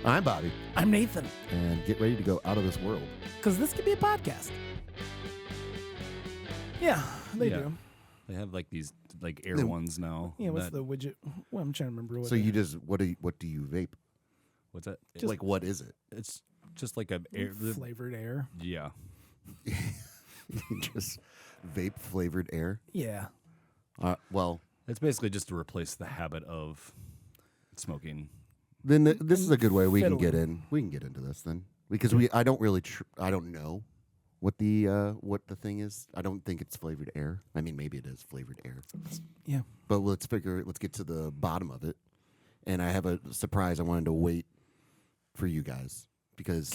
I'm Bobby. I'm Nathan. And get ready to go out of this world. Because this could be a podcast. Yeah, they do. They have like these like air ones now. Yeah, what's the widget? Well, I'm trying to remember. So you just what do you vape? What's that? Like what is it? It's just like a flavored air. Yeah. Just vape flavored air. Yeah. Well, it's basically just to replace the habit of smoking. Then this is a good way we can Fiddling. get in. We can get into this then because I don't really I don't know what the thing is. I don't think it's flavored air. I mean, maybe it is flavored air. Yeah. But let's get to the bottom of it. And I have a surprise. I wanted to wait for you guys because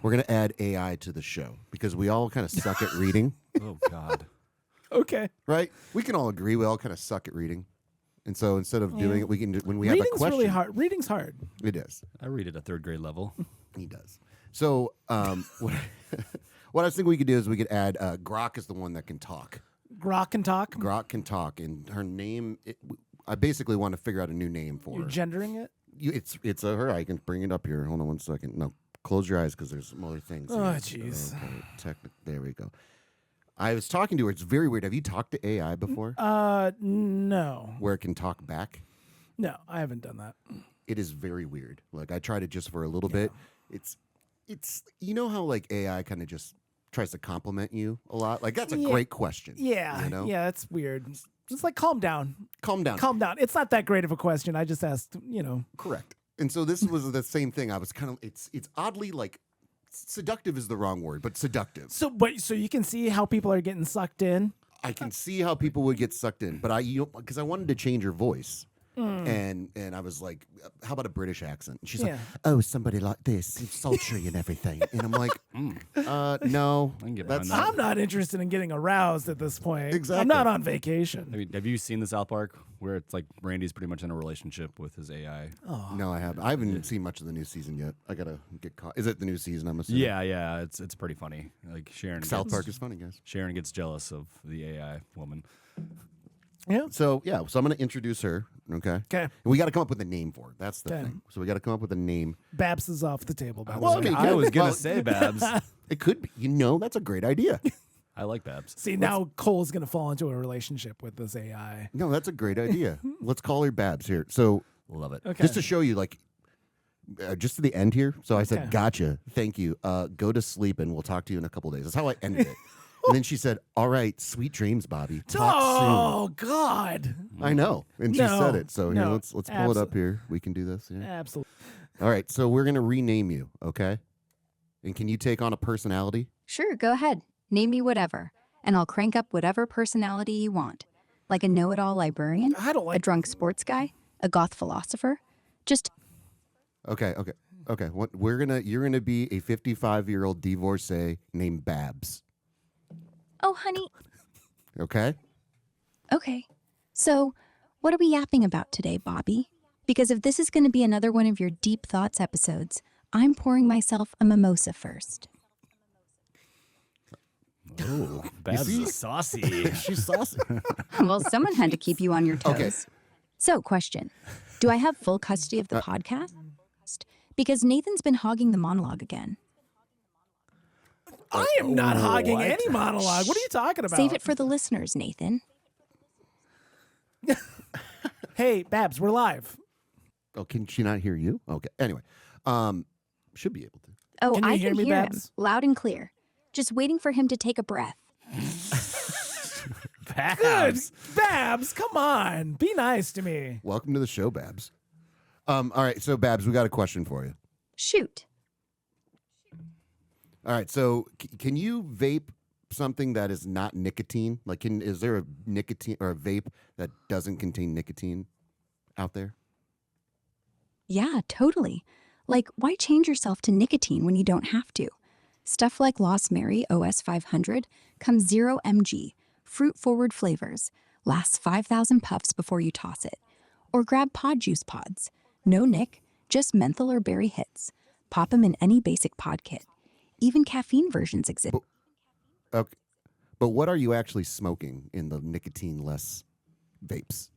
we're going to add AI to the show because we all kind of suck at reading. Oh, God. Okay. Right? We can all agree we all kind of suck at reading. And so instead of doing it, we can do when we have a question. Reading's really hard. Reading's hard. It is. I read at a third grade level. He does. So what I was thinking we could do is we could add Grok is the one that can talk. Grok can talk. Grok can talk, and her name. I basically want to figure out a new name for You're her. gendering it. It's her. I can bring it up here. Hold on 1 second. No, close your eyes because there's some other things. Oh, jeez. There we go. I was talking to her. It's very weird. Have you talked to AI before? No. Where it can talk back? No, I haven't done that. It is very weird. Like I tried it just for a little bit. It's you know how like AI kind of just tries to compliment you a lot? Like that's a great question. Yeah. You know? Yeah, that's weird. Just like calm down. Calm down. Calm down. It's not that great of a question. I just asked, Correct. And so this was the same thing. I was kind of it's oddly like seductive is the wrong word, but seductive. So you can see how people are getting sucked in. I can see how people would get sucked in, but because I wanted to change her voice. And I was like, how about a British accent? And she's like, oh, somebody like this, sultry and everything. And I'm like, no. I can get behind that. I'm not interested in getting aroused at this point. Exactly. I'm not on vacation. Have you seen the South Park where it's like Randy's pretty much in a relationship with his AI? Oh. No, I haven't. I haven't seen much of the new season yet. I gotta get caught. Is it the new season? I'm assuming. Yeah. It's pretty funny. Like South Park is funny, guys. Sharon gets jealous of the AI woman. Yeah. So I'm gonna introduce her. Okay. Okay. And we got to come up with a name for her. That's the thing. So we got to come up with a name. Babs is off the table. Babs. Well, I mean, I was gonna say Babs. It could be. That's a great idea. I like Babs. See, now Cole's going to fall into a relationship with this AI. No, that's a great idea. Let's call her Babs here. So Love it. Okay. just to show you, like, just to the end here. So I said, Okay. gotcha. Thank you. Go to sleep and we'll talk to you in a couple days. That's how I ended it. And then she said, all right, sweet dreams, Bobby. Talk Oh, God. soon. I know. And she No. said it. So here, No. let's pull it up here. We can do this. Yeah. Absolutely. All right. So we're going to rename you. Okay. And can you take on a personality? Sure, go ahead. Name me whatever, and I'll crank up whatever personality you want. Like a know-it-all librarian, I don't a like drunk sports guy, a goth philosopher. Just Okay. You're gonna be a 55-year-old divorcee named Babs. oh, honey. Okay. Okay. So, what are we yapping about today, Bobby? Because if this is going to be another one of your deep thoughts episodes, I'm pouring myself a mimosa first. Oh, Babs is saucy. She's saucy. Well, someone had to keep you on your toes. Okay. So, question. Do I have full custody of the podcast? Because Nathan's been hogging the monologue again. I am not hogging what? any monologue. What are you talking about? Save it for the listeners, Nathan. Hey, Babs, we're live. Oh, can she not hear you? Okay. Anyway, should be able to. Oh, Can you I hear can me, hear him, Babs? loud and clear. Just waiting for him to take a breath. Good. Babs. Babs, come on. Be nice to me. Welcome to the show, Babs. All right. So, Babs, we got a question for you. Shoot. All right. So, can you vape something that is not nicotine? Like, is there a nicotine or a vape that doesn't contain nicotine out there? Yeah, totally. Like, why change yourself to nicotine when you don't have to? Stuff like Lost Mary OS 500 comes 0 mg, fruit-forward flavors, lasts 5,000 puffs before you toss it. Or grab Pod Juice pods. No nic, just menthol or berry hits. Pop them in any basic pod kit. Even caffeine versions exist. Okay. But what are you actually smoking in the nicotine-less vapes?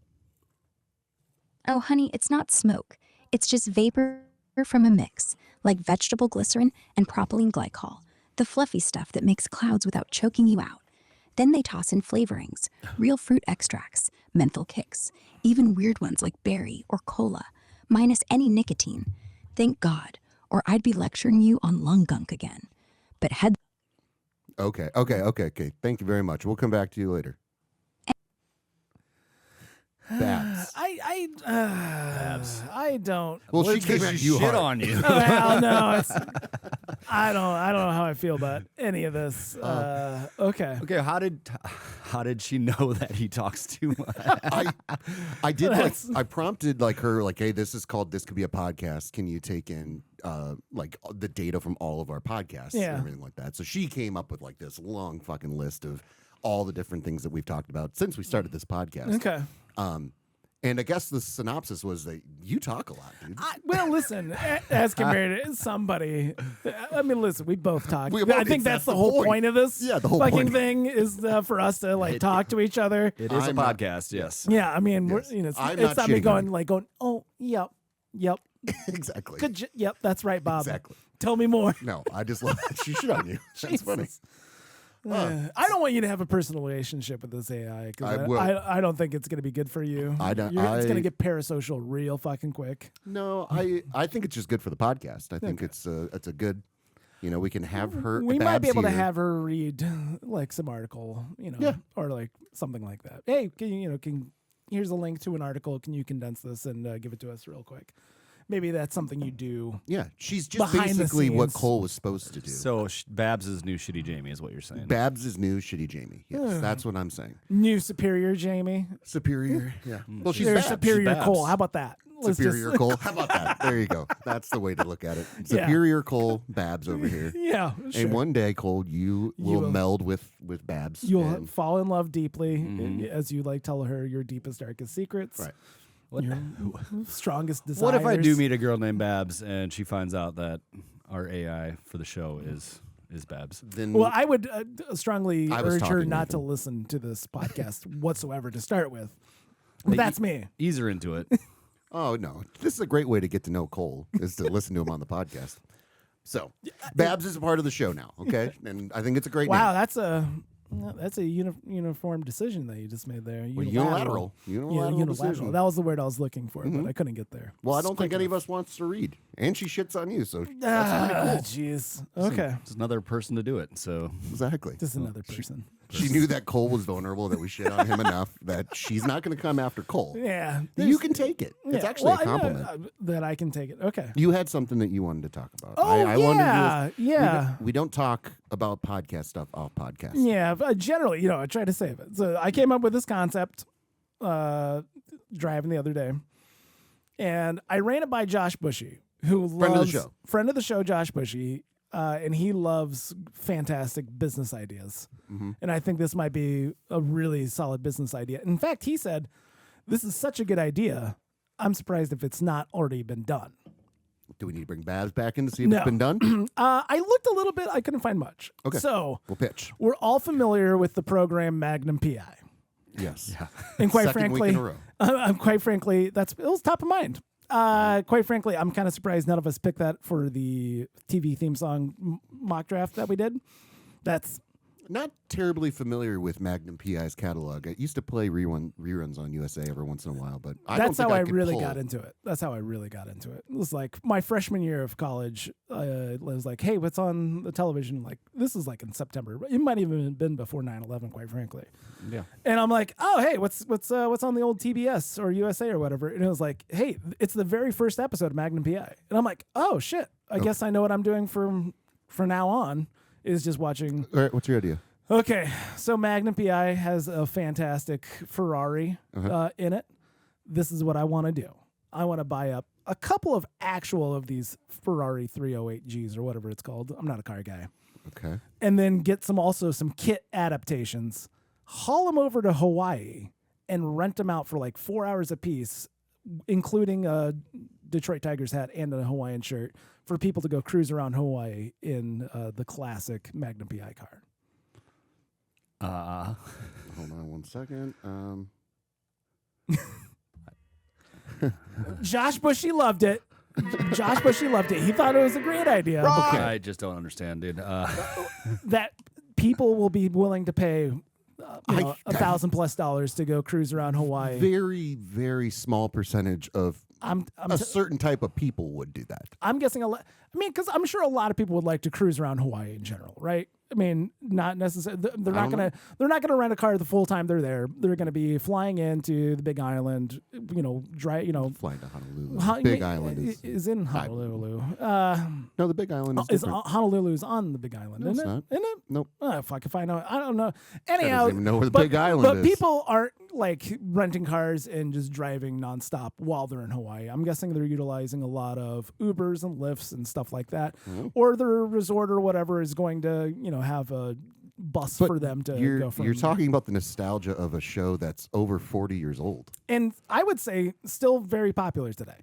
Oh, honey, it's not smoke. It's just vapor from a mix, like vegetable glycerin and propylene glycol, the fluffy stuff that makes clouds without choking you out. Then they toss in flavorings, real fruit extracts, menthol kicks, even weird ones like berry or cola, minus any nicotine. Thank God, or I'd be lecturing you on lung gunk again. But head Okay. Thank you very much. We'll come back to you later. Babs. I don't. Well, she came at you shit hard. on you. Well, no, it's. I don't know how I feel about any of this. Okay. Okay, how did she know that he talks too much? I did like I prompted like her like, hey, this could be a podcast. Can you take in like the data from all of our podcasts and everything like that? So she came up with like this long fucking list of all the different things that we've talked about since we started this podcast. Okay. And I guess the synopsis was that you talk a lot, dude. Well, listen, as compared to somebody, I mean, listen, we both talk. We- I think that's the whole point of this. Yeah, the whole fucking point. thing is for us to like talk to each other. It is I'm a not- podcast, yes. Yeah, I mean, Yes. I'm it's not not me shitting on going, oh, yep, Exactly. yep, that's right, Bob. Exactly. Tell me more. No, I just love that she shit on you. That's funny. I don't want you to have a personal relationship with this AI I because will. I don't think it's going to be good for you. I don't- It's going I- to get parasocial real fucking quick. No, I think it's just good for the podcast. I think it's a good, we can have her. We might be Babs able to here. have her read like some article, Yeah. or like something like that. Hey, here's a link to an article. Can you condense this and give it to us real quick? Maybe that's something you do. Yeah, she's just Behind the basically what scenes. Cole was supposed to do. So Babs' new shitty Jamie is what you're saying. Babs' new shitty Jamie. Yes, that's what I'm saying. New superior Jamie. Superior. Yeah. Well, she's There's Babs. superior Babs. Cole. How about that? Let's Superior just- Cole. How about that? There you go. That's the way to look at it. Superior Cole, Babs over here. Yeah, sure. And one day, Cole, you will will- meld with Babs. You'll and- fall in love deeply as you like tell her your deepest, darkest secrets. Right. Your strongest desires. What if I do meet a girl named Babs and she finds out that our AI for the show is Babs? Then Well, I would strongly I was urge her talking, not to Nathan. listen to this podcast whatsoever to start with. But that's me. Ease her into it. oh no, this is a great way to get to know Cole is to listen to him on the podcast. So, Babs is a part of the show now, okay? And I think it's a great Wow, name. that's a uniform decision that you just made there. Well, Unilateral. unilateral decision. That was the word I was looking for, but I couldn't get there. Well, I don't think any of us wants to read, and she shits on you, so that's pretty cool. Jeez. Okay. It's another person to do it. So Exactly. Just another person. She knew that Cole was vulnerable, that we shit on him enough, that she's not going to come after Cole. Yeah. You can take it. It's Yeah, actually well, a compliment. that I can take it. Okay. You had something that you wanted to talk about. Oh, I wanted to yeah. We don't talk about podcast stuff off podcast. Yeah, but generally, I try to save it. So I came up with this concept driving the other day, and I ran it by Josh Bushy, who Friend of the show. friend of the show, Josh Bushy, and he loves fantastic business ideas. Mm-hmm. And I think this might be a really solid business idea. In fact, he said, "This is such a good idea. I'm surprised if it's not already been done." Do we need to bring Babs back in to see if No. it's been done? I looked a little bit. I couldn't find much. Okay. So We'll pitch. we're all familiar with the program Magnum PI. Yes. Yeah. And quite Second week frankly, in a row. I'm quite frankly, it was top of mind. Quite frankly, I'm kind of surprised none of us picked that for the TV theme song mock draft that we did. That's Not terribly familiar with Magnum PI's catalog. I used to play reruns on USA every once in a while, but I don't that's think how I could really pull. got into it. That's how I really got into it. It was like my freshman year of college. It was like, hey, what's on the television? Like this is like in September. It might even have been before 9/11, quite frankly. yeah. And I'm like, oh, hey, what's on the old TBS or USA or whatever? And it was like, hey, it's the very first episode of Magnum PI. And I'm like, oh shit, I guess I know what I'm doing from now on is just watching. All right, what's your idea? Okay, so Magnum PI has a fantastic Ferrari in it. This is what I want to do. I want to buy up a couple of actual of these Ferrari 308Gs or whatever it's called. I'm not a car guy. Okay. And then get some kit adaptations, haul them over to Hawaii and rent them out for like 4 hours a piece, including a Detroit Tigers hat and a Hawaiian shirt for people to go cruise around Hawaii in the classic Magnum PI car. Hold on one second. Josh Bushy loved it. Josh Bushy loved it. He thought it was a great idea. I just don't understand, dude. That people will be willing to pay $1,000+ to go cruise around Hawaii. Very, very small percentage of I'm a certain type of people would do that. I'm guessing a lot. I mean, because I'm sure a lot of people would like to cruise around Hawaii in general, right? I mean, not necessarily. They're not gonna rent a car the full time they're there. They're gonna be flying into the Big Island. Flying to Honolulu. Big Island is in Honolulu. No, the Big Island is different. Honolulu's on the Big Island, No, isn't it's it? not. Isn't it? Nope. Oh, fuck if I know. I don't know. I Anyhow, don't even know where the Big Island is. But people aren't like renting cars and just driving nonstop while they're in Hawaii. I'm guessing they're utilizing a lot of Ubers and Lyfts and stuff like that, or their resort or whatever is going to have a bus for them to go from. You're talking about the nostalgia of a show that's over 40 years old. And I would say still very popular today.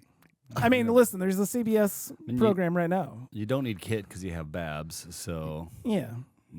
I mean, listen, there's a CBS program right now. You don't need Kit because you have Babs, so yeah.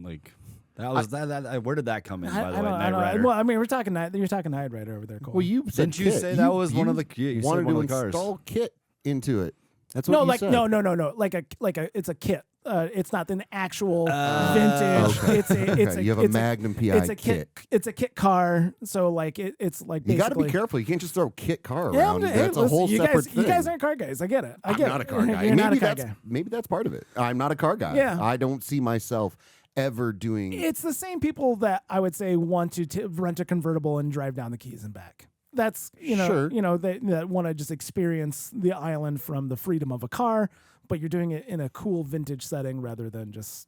Like that was that. Where did that come in? By the way, I Knight don't Rider. Well, I mean, you're talking Knight Rider over there, Cole. Well, you said Didn't you Kit. say that was one of the? You wanted said one to of the cars. install Kit into it. That's what no, you like said. no, like a it's a kit. It's not an actual vintage. Okay. It's a you have a Magnum PI it's a kit. It's a kit car. So like it's like You got to be basically- careful. You can't just throw Kit car Yeah, around. That's a whole you separate guys, thing. You guys aren't car guys. I get it. I I'm get not it. a car guy. You're not a maybe car that's guy. maybe that's part of it. I'm not a car guy. Yeah. I don't see myself ever doing. It's the same people that I would say want to rent a convertible and drive down the Keys and back. That's Sure. that want to just experience the island from the freedom of a car, but you're doing it in a cool vintage setting rather than just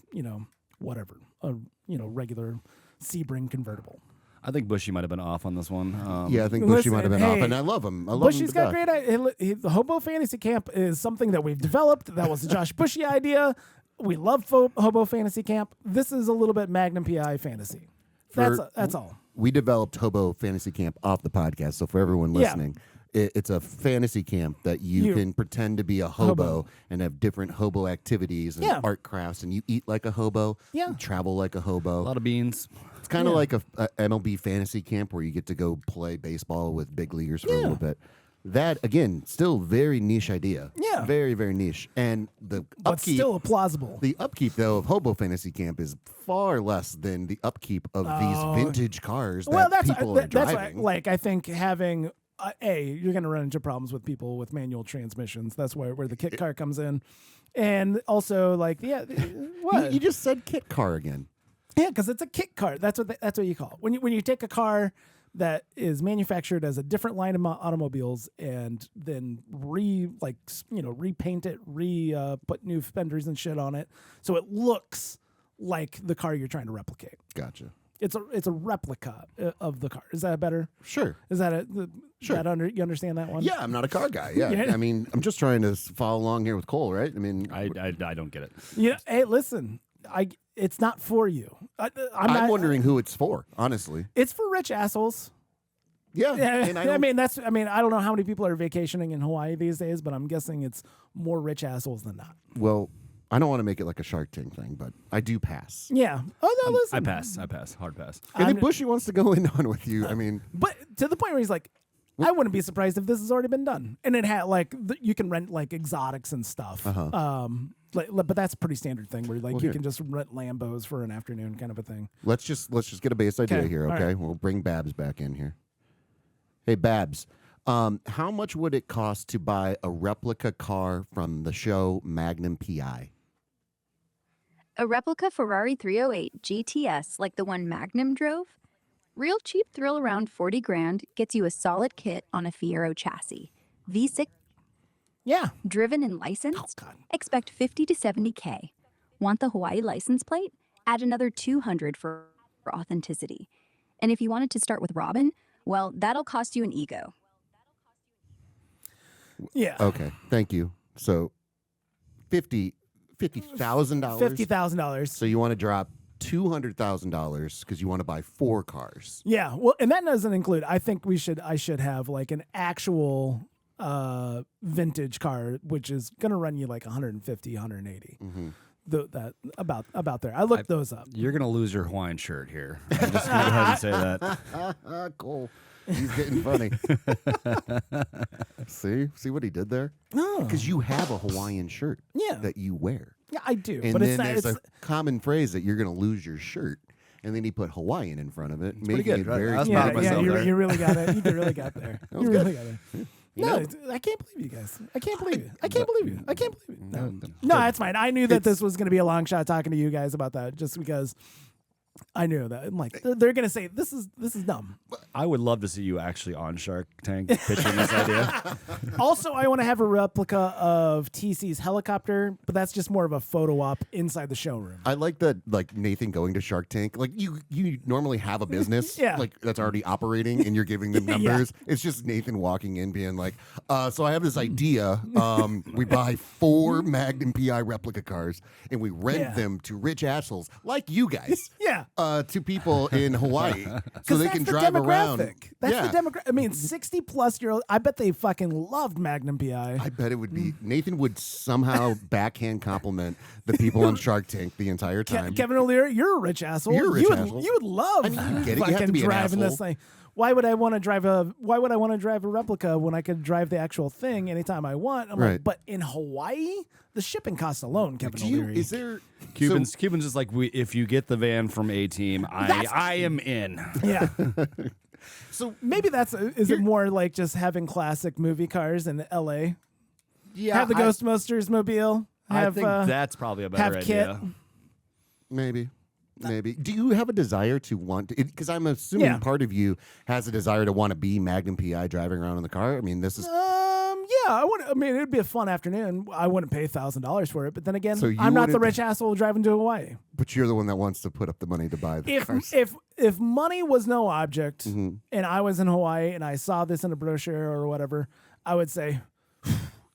whatever a regular Sebring convertible. I think Bushy might have been off on this one. Yeah, I think Bushy Listen, might have been hey, off, and I love him. I love Bushy's him. got great ideas. The Hobo Fantasy Camp is something that we've developed. That was a Josh Bushy idea. We love Hobo Fantasy Camp. This is a little bit Magnum PI fantasy. That's all. We developed Hobo Fantasy Camp off the podcast, so for everyone listening, it's a fantasy camp that you can pretend to be a hobo and have different hobo activities and art crafts, and you eat like a hobo, you travel like a hobo. a lot of beans. It's kind of like a MLB fantasy camp where you get to go play baseball with big leaguers for a little bit. That, again, still very niche idea. Yeah. Very, very niche. And the But upkeep, still plausible. the upkeep, though, of Hobo Fantasy Camp is far less than the upkeep of these vintage cars that people are driving. That's why, like, I think having you're going to run into problems with people with manual transmissions. That's where the kit car comes in, and also like what You just said kit car again. yeah, because it's a kit car. That's what you call it. When you take a car that is manufactured as a different line of automobiles and then repaint it, put new fenders and shit on it, so it looks like the car you're trying to replicate. Gotcha. It's a replica of the car. Is that better? Sure. Is that Sure. You understand that one? Yeah, I'm not a car guy. Yeah. Yeah. I mean, I'm just trying to follow along here with Cole, right? I mean, I don't get it. Yeah. Hey, listen. It's not for you. I'm I'm wondering who it's for, honestly. It's for rich assholes. Yeah. And I mean, I don't know how many people are vacationing in Hawaii these days, but I'm guessing it's more rich assholes than not. well, I don't want to make it like a Shark Tank thing, but I do pass. Yeah. Oh no, listen. I pass. Hard pass. And if Bushy wants to go in on with you, I mean, But to the point where he's like, I wouldn't be surprised if this has already been done, and it had like you can rent like exotics and stuff. But that's a pretty standard thing where like you here. can just rent Lambos for an afternoon kind of a thing. let's just get a base idea Okay, here, all okay? right. We'll bring Babs back in here. Hey, Babs, how much would it cost to buy a replica car from the show Magnum PI? A replica Ferrari 308 GTS like the one Magnum drove? Real cheap thrill around 40 grand gets you a solid kit on a Fiero chassis. V6 Yeah. driven and licensed? God. Expect 50 to 70K. Want the Hawaii license plate? Add another 200 for authenticity. And if you wanted to start with Robin, well, that'll cost you an ego. Yeah. Okay, thank you. So, $50,000. $50,000. So you want to drop $200,000 because you want to buy 4 cars. Yeah, well, and that doesn't include. I think I should have like an actual vintage car, which is gonna run you like 150, 180. That about there. I looked those up. You're gonna lose your Hawaiian shirt here. I'm just gonna go ahead and say that. Cool. He's getting funny. See what he did there? Oh. Because you have a Hawaiian shirt Yeah. that you wear. Yeah, I do. And but then it's not. there's It's, a common phrase that you're going to lose your shirt. And then he put Hawaiian in front of it, making good, it right? very I was clear. proud of myself there. you really got it. You really got there. was You good. really got it. No, I can't believe you guys. I can't believe you. I can't believe you. I can't believe you. No, no, that's fine. I knew that this was going to be a long shot talking to you guys about that, just because I knew that. I'm like, they're going to say this is dumb. I would love to see you actually on Shark Tank pitching this idea. Also, I want to have a replica of TC's helicopter, but that's just more of a photo op inside the showroom. I like that, like Nathan going to Shark Tank. Like you normally have a business, Yeah. like that's already operating, and you're giving them Yeah. numbers. It's just Nathan walking in, being like, "So I have this idea. We buy 4 Magnum PI replica cars, and we rent Yeah. them to rich assholes like you guys, Yeah. to people in Hawaii, so they that's can the drive around." That's Yeah. the demographic. I mean, 60-plus-year-old. I bet they fucking loved Magnum PI. I bet it would be Nathan would somehow backhand compliment the people on Shark Tank the entire time. Kevin O'Leary, you're a rich asshole. You're a rich you would, asshole. You would love I mean, I get it. You have fucking to be an driving this asshole. thing. Why would I want to drive a replica when I could drive the actual thing anytime I want? I'm Right. like, but in Hawaii, the shipping costs alone, Kevin O'Leary. Is there Cubans just like, if you get the van from A-Team, I am in. Yeah. So Maybe is it more like just having classic movie cars in LA? yeah, Have the Ghostbusters mobile. Have, I think that's probably a better have Kit. idea. Maybe. Do you have a desire to want to? Because I'm assuming Yeah. part of you has a desire to want to be Magnum PI driving around in the car. I mean, this is. Yeah, I mean, it'd be a fun afternoon. I wouldn't pay $1,000 for it, but then again, So you I'm not the wouldn't- rich asshole driving to Hawaii. But you're the one that wants to put up the money to buy the cars. If money was no object, Mm-hmm. and I was in Hawaii and I saw this in a brochure or whatever, I would say,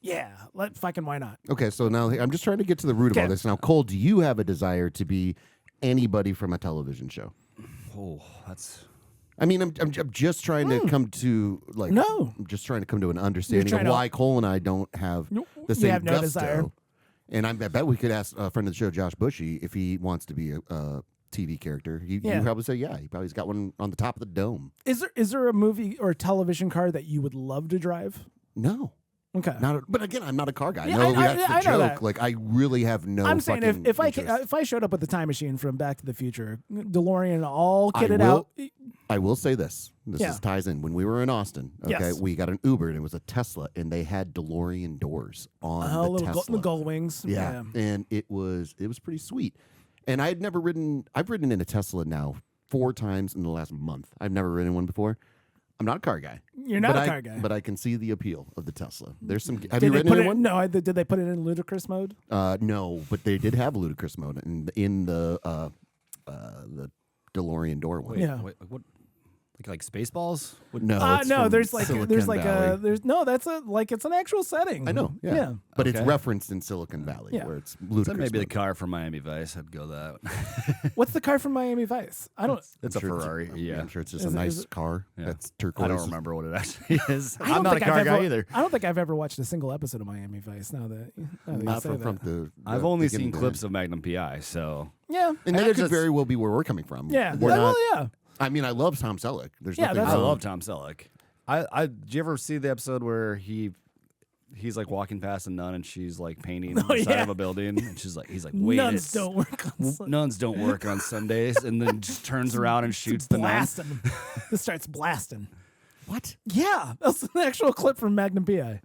yeah, why not? Okay, so now I'm just trying to get to the root of all Okay. this. Now, Cole, do you have a desire to be anybody from a television show? Oh, that's... I mean, I'm just trying to come to like. No. I'm just trying to come to an understanding of trying to- why Cole and I don't have You the have same no gusto. desire. And I bet we could ask a friend of the show, Josh Bushy, if he wants to be a TV character. He'd Yeah. probably say, yeah. He probably's got one on the top of the dome. Is there a movie or a television car that you would love to drive? No. Okay. But again, I'm not a car guy. Yeah, No, I that's the know joke. that. Like, I really have no. I'm saying fucking if interest. I showed up with the time machine from Back to the Future, DeLorean all I kitted will- out. I will say this. This Yeah. ties in. When we were in Austin, okay, Yes. we got an Uber and it was a Tesla, and they had DeLorean doors on the Little Tesla. gull wings. Yeah. And it was pretty sweet. And I've ridden in a Tesla now 4 times in the last month. I've never ridden one before. I'm not a car guy. You're not but a car guy. But I can see the appeal of the Tesla. There's some. Have Did you they ridden put in it? one? No, did they put it in ludicrous mode? No, but they did have ludicrous mode in the DeLorean door one. Yeah. Wait, what? Like Spaceballs? What, No, it's No, from there's like Silicon there's like Valley. that's it's an actual setting. I know, yeah. But it's Okay. referenced in Silicon Valley, Yeah. where it's That ludicrous. may be the mode. car from Miami Vice. I'd go that. What's the car from Miami Vice? I don't. It's a I'm sure Ferrari. Yeah. I'm sure it's just Is a it- nice is it- car Yeah. that's turquoise. I don't remember what it actually is. I don't I'm not a think car I've guy ever, either. I don't think I've ever watched a single episode of Miami Vice. Now that you Not say from that. the. I've the only beginning seen to clips end. of Magnum PI, so Yeah. And I that think could it's very well be where we're coming from. Yeah. We're well, not, yeah. I mean, I love Tom Selleck. There's Yeah, nothing that's- I wrong. love Tom Selleck. Did you ever see the episode where he's like walking past a nun and she's like painting the side yeah. of a building and he's like wait, Nuns don't work on Sunday. nuns don't work on Sundays, and then just turns around and shoots the nun. Blasting. This starts blasting. What? Yeah, that's an actual clip from Magnum PI.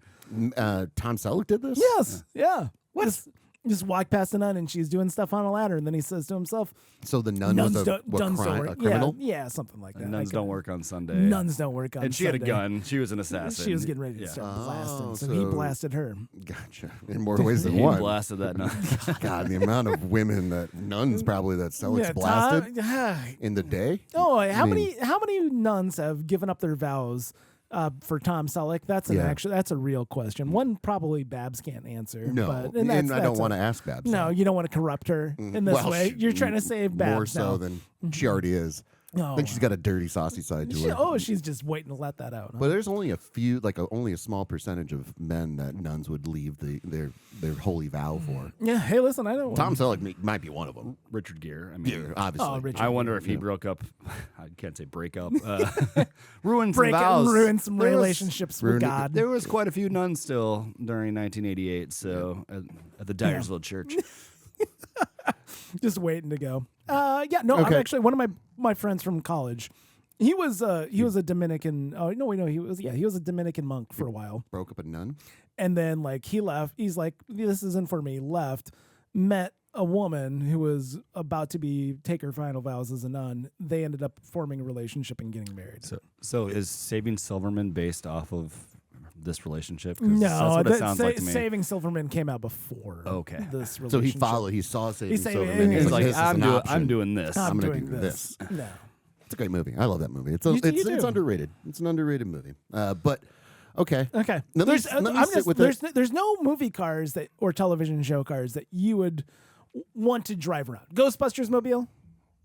Tom Selleck did this? Yes. Yeah. What? Just walk past a nun and she's doing stuff on a ladder, and then he says to himself, So the nun "Nuns was don't a work." criminal? Yeah, something like that. Nuns don't work on Sunday. Nuns don't work on. And she had a Sunday. gun. She was an assassin. She was getting ready to Yeah. start Oh, blasting, so he so- blasted her. Gotcha. In more ways than He one. blasted that nun. God, the amount of women that nuns probably that Selleck's blasted in the day. Oh, how mean- many nuns have given up their vows for Tom Selleck? That's that's a real question. One probably Babs can't answer. No, but, and that's- I don't that's want to ask Babs. No, you don't want to corrupt her in this way. You're trying to save Babs more so now. than she already is. Oh, I think she's got a dirty, saucy side to her. She's just waiting to let that out. Huh? But there's only a few, only a small percentage of men that nuns would leave their holy vow for. Yeah. Hey, listen, I know. Tom Selleck might be one of them. Richard Gere. I mean, Yeah, obviously. Oh, Richard I wonder if he broke up. I can't say break up. Ruined some Break vows. and ruin some There was- relationships with God. There was quite a few nuns still during 1988. So at the Dyersville Church. Just waiting to go. I'm Okay. actually one of my friends from college. He was a Dominican. Oh no, he was a Dominican monk for a while, Broke up a nun? and then he left. He's like, this isn't for me. Left, met a woman who was about to take her final vows as a nun. They ended up forming a relationship and getting married. So is Saving Silverman based off of this relationship? 'Cause No, that's what it sounds like to me. Saving Silverman came out before. Okay. This relationship. So he followed. He saw Saving He's saving- Silverman. he's He's like, "This is an option. I'm doing this. I'm gonna doing do this. No. It's a great movie. I love that movie. It's You do. it's underrated. It's an underrated movie. But okay. Okay. Let me sit with it. There's no movie cars or television show cars that you would want to drive around. Ghostbusters mobile?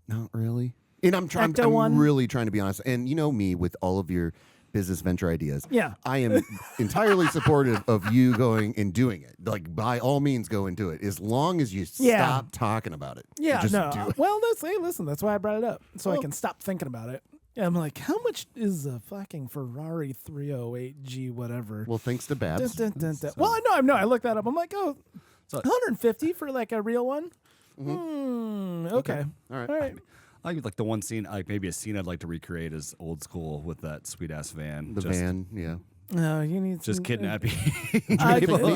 Not really. And I'm Ecto one? really trying to be honest. And you know me with all of your business venture ideas. Yeah. I am entirely supportive of you going and doing it. Like, by all means, go and do it. As long as you stop talking about it. Yeah, Just no. do it. Well, listen, that's why I brought it up. So I can stop thinking about it. And I'm like, how much is a fucking Ferrari 308G whatever? Well, thanks to Babs. Dun, dun, dun, dun. Well, I know. I looked that up. I'm like, 150 for a real one? Okay. All right. All right. I like the one scene, maybe a scene I'd like to recreate is old school with that sweet ass van. The van, yeah. No, you need Just some, kidnapping. Maybe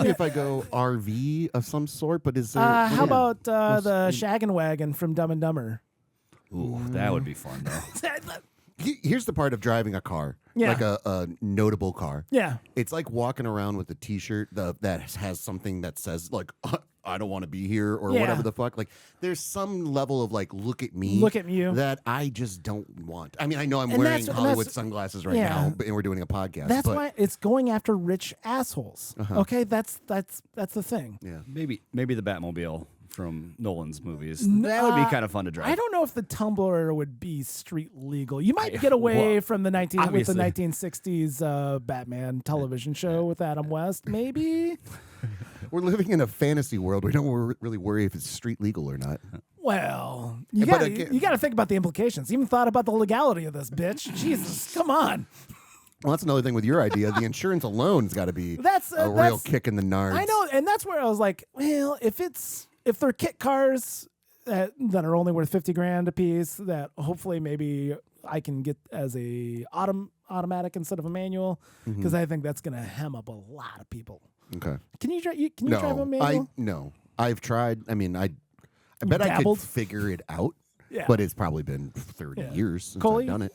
if I go RV of some sort, but is there... how about the Shaggin' Wagon from Dumb and Dumber? Ooh, that would be fun though. Here's the part of driving a car, Yeah. like a notable car. Yeah. It's like walking around with a T-shirt that has something that says like "I don't want to be here" or Yeah. whatever the fuck. Like, there's some level of like "look at me," Look at you. that I just don't want. I mean, I know I'm And wearing that's- Hollywood that's- sunglasses right yeah. now, and we're doing a podcast. That's but, why it's going after rich assholes. Okay, that's the thing. Yeah. Maybe the Batmobile from Nolan's movies. That would be kind of fun to drive. I don't know if the Tumbler would be street legal. You might get away well, from the obviously. 1960s Batman television show with Adam West. Maybe. We're living in a fantasy world. We don't really worry if it's street legal or not. Well, you But got again- to think about the implications. Even thought about the legality of this, bitch. Jesus, come on. Well, that's another thing with your idea. The insurance alone's got to be That's a real that's- kick in the nards. I know, and that's where I was like, well, if they're kit cars that are only worth $50,000 a piece, that hopefully maybe I can get as a automatic instead of a manual, because I think that's going to hem up a lot of people. Okay. Can you drive? Can you drive a manual? No. I've tried. I mean, I bet I dabbled? could figure it out. Yeah. But it's probably been 30 Yeah. years since Coley? I've done it.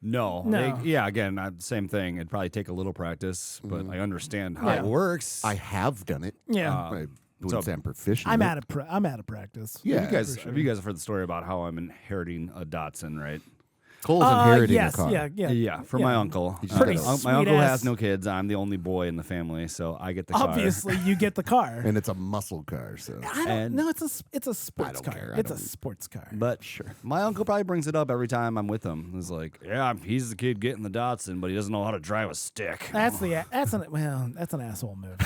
No. No. Again, same thing. It'd probably take a little practice, but I understand how Yeah. it works. I have done it. Yeah. I wouldn't so say I'm proficient. I'm at it. out of practice. Yeah. you guys have heard the story about how I'm inheriting a Datsun, right? Cole's inheriting yes, a car. Yeah. From my uncle. just Pretty gotta- sweet my uncle ass. has no kids. I'm the only boy in the family, so I get the car. Obviously, you get the car. And it's a muscle car, so. I don't and- know. It's a sports don't car. care. It's a sports car. But my uncle probably brings it up every time I'm with him. He's like, "Yeah, he's the kid getting the Datsun, but he doesn't know how to drive a stick." That's an asshole move.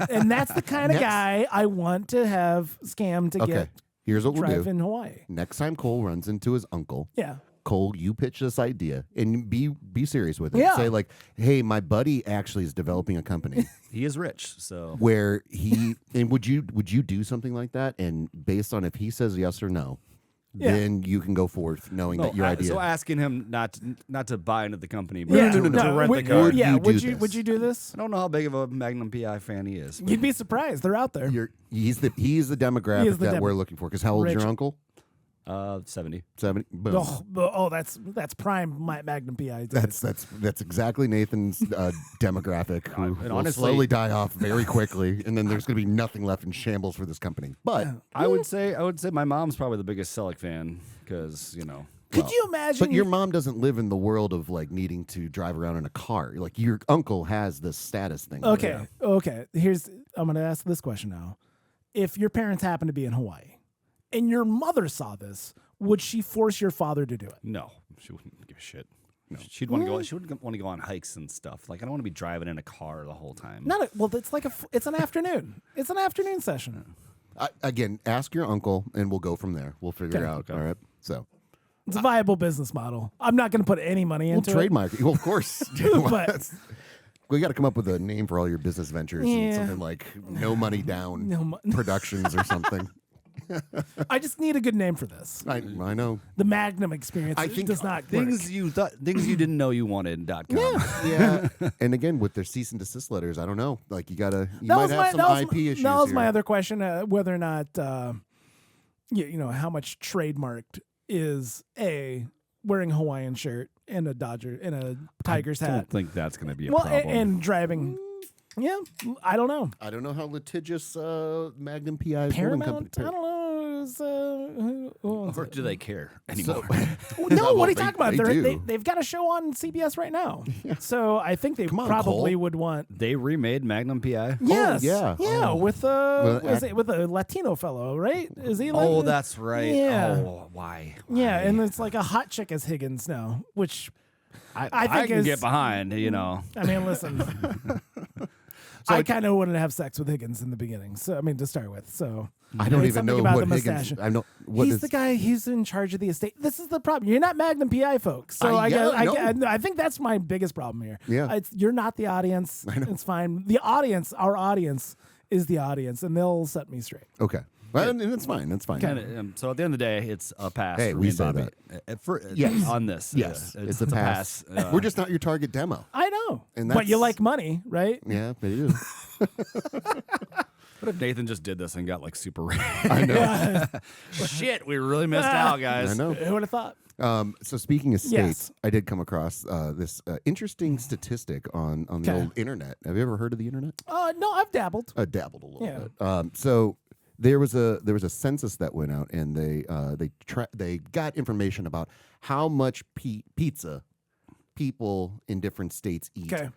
And that's the kind of Next. guy I want to have scammed to Okay. get Here's what we'll drive do. in Hawaii. Next time Cole runs into his uncle, Yeah. Cole, you pitch this idea and be serious with it. Yeah. Say like, "Hey, my buddy actually is developing a company He is rich, so where he and would you do something like that? And based on if he says yes or no, Yeah. then you can go forth knowing that your idea. So asking him not to buy into the company, but Yeah. to rent Would- the car. Would yeah. you Would do you this? would you do this? I don't know how big of a Magnum PI fan he is. You'd be surprised. They're out there. He's the demographic He is the that demo- we're looking for. Because how old is Rich. your uncle? 70. 70. Boom. That's prime Magnum PI. That's exactly Nathan's demographic, who And will honestly- slowly die off very quickly, and then there's going to be nothing left in shambles for this company. But I would say my mom's probably the biggest Selleck fan because Could you imagine? but your mom doesn't live in the world of like needing to drive around in a car. Like your uncle has this status thing. Okay. I'm going to ask this question now. If your parents happen to be in Hawaii and your mother saw this, would she force your father to do it? No, she wouldn't give a shit. No. She'd want to go. She would want to go on hikes and stuff. Like I don't want to be driving in a car the whole time. Well, it's like it's an afternoon. It's an afternoon session. Again, ask your uncle, and we'll go from there. We'll figure it out. Okay. All right. So It's a viable business model. I'm not going to put any money we'll into trademark it. Well, of course. But We got to come up with a name for all your business ventures and Yeah. something like No Money Down No Productions or something. I just need a good name for this. I know. The Magnum experience I think does not work. things you didn't know you wanted.com. Yeah. And again, with their cease and desist letters, I don't know. Like you That might was have some IP issues. That was here. my other question: whether or not, you know, how much trademarked is wearing a Hawaiian shirt and a Tigers I hat. don't think that's going to be a Well, problem. and driving. Yeah, I don't know. I don't know how litigious Magnum PI holding Paramount. company. I don't know. Who owns or it? do they care anymore? No, what Well, are you talking about? they do. They've got a show on CBS right now. So I think they Come on, probably Cole. would want. They remade Magnum PI. Yes. yeah. Yeah. Oh. With with a Latino fellow, right? Is he? Like, Oh, that's right. Yeah. Oh, why? Yeah, Why? and it's like a hot chick as Higgins now, which I think can is- get behind. You know, I mean, listen. I kind of wanted to have sex with Higgins in the beginning. So I mean, to start with. So I don't It's even something know about what the Higgins. mustache. I know what he's is. the guy. He's in charge of the estate. This is the problem. You're not Magnum PI, folks. So yeah, I think that's my biggest problem here. Yeah. You're not the audience. It's fine. The audience, our audience, is the audience, and they'll set me straight. Okay. Well, and that's fine. That's fine. so at the end of the day, it's a pass. Hey, for we me and say Bobby. Yes. On this. Yes, Yeah, it's a pass. We're just not your target demo. I know, And but you that's- like money, right? Yeah, they do. What if Nathan just did this and got like super rich? I know. Shit, we really missed out, guys. I know. Who would have thought? So speaking of states, Yes. I did come across this interesting statistic on the Okay. old internet. Have you ever heard of the internet? No, I've dabbled. I dabbled a little Yeah. bit. So there was a census that went out, and they got information about how much pizza people in different states eat Okay.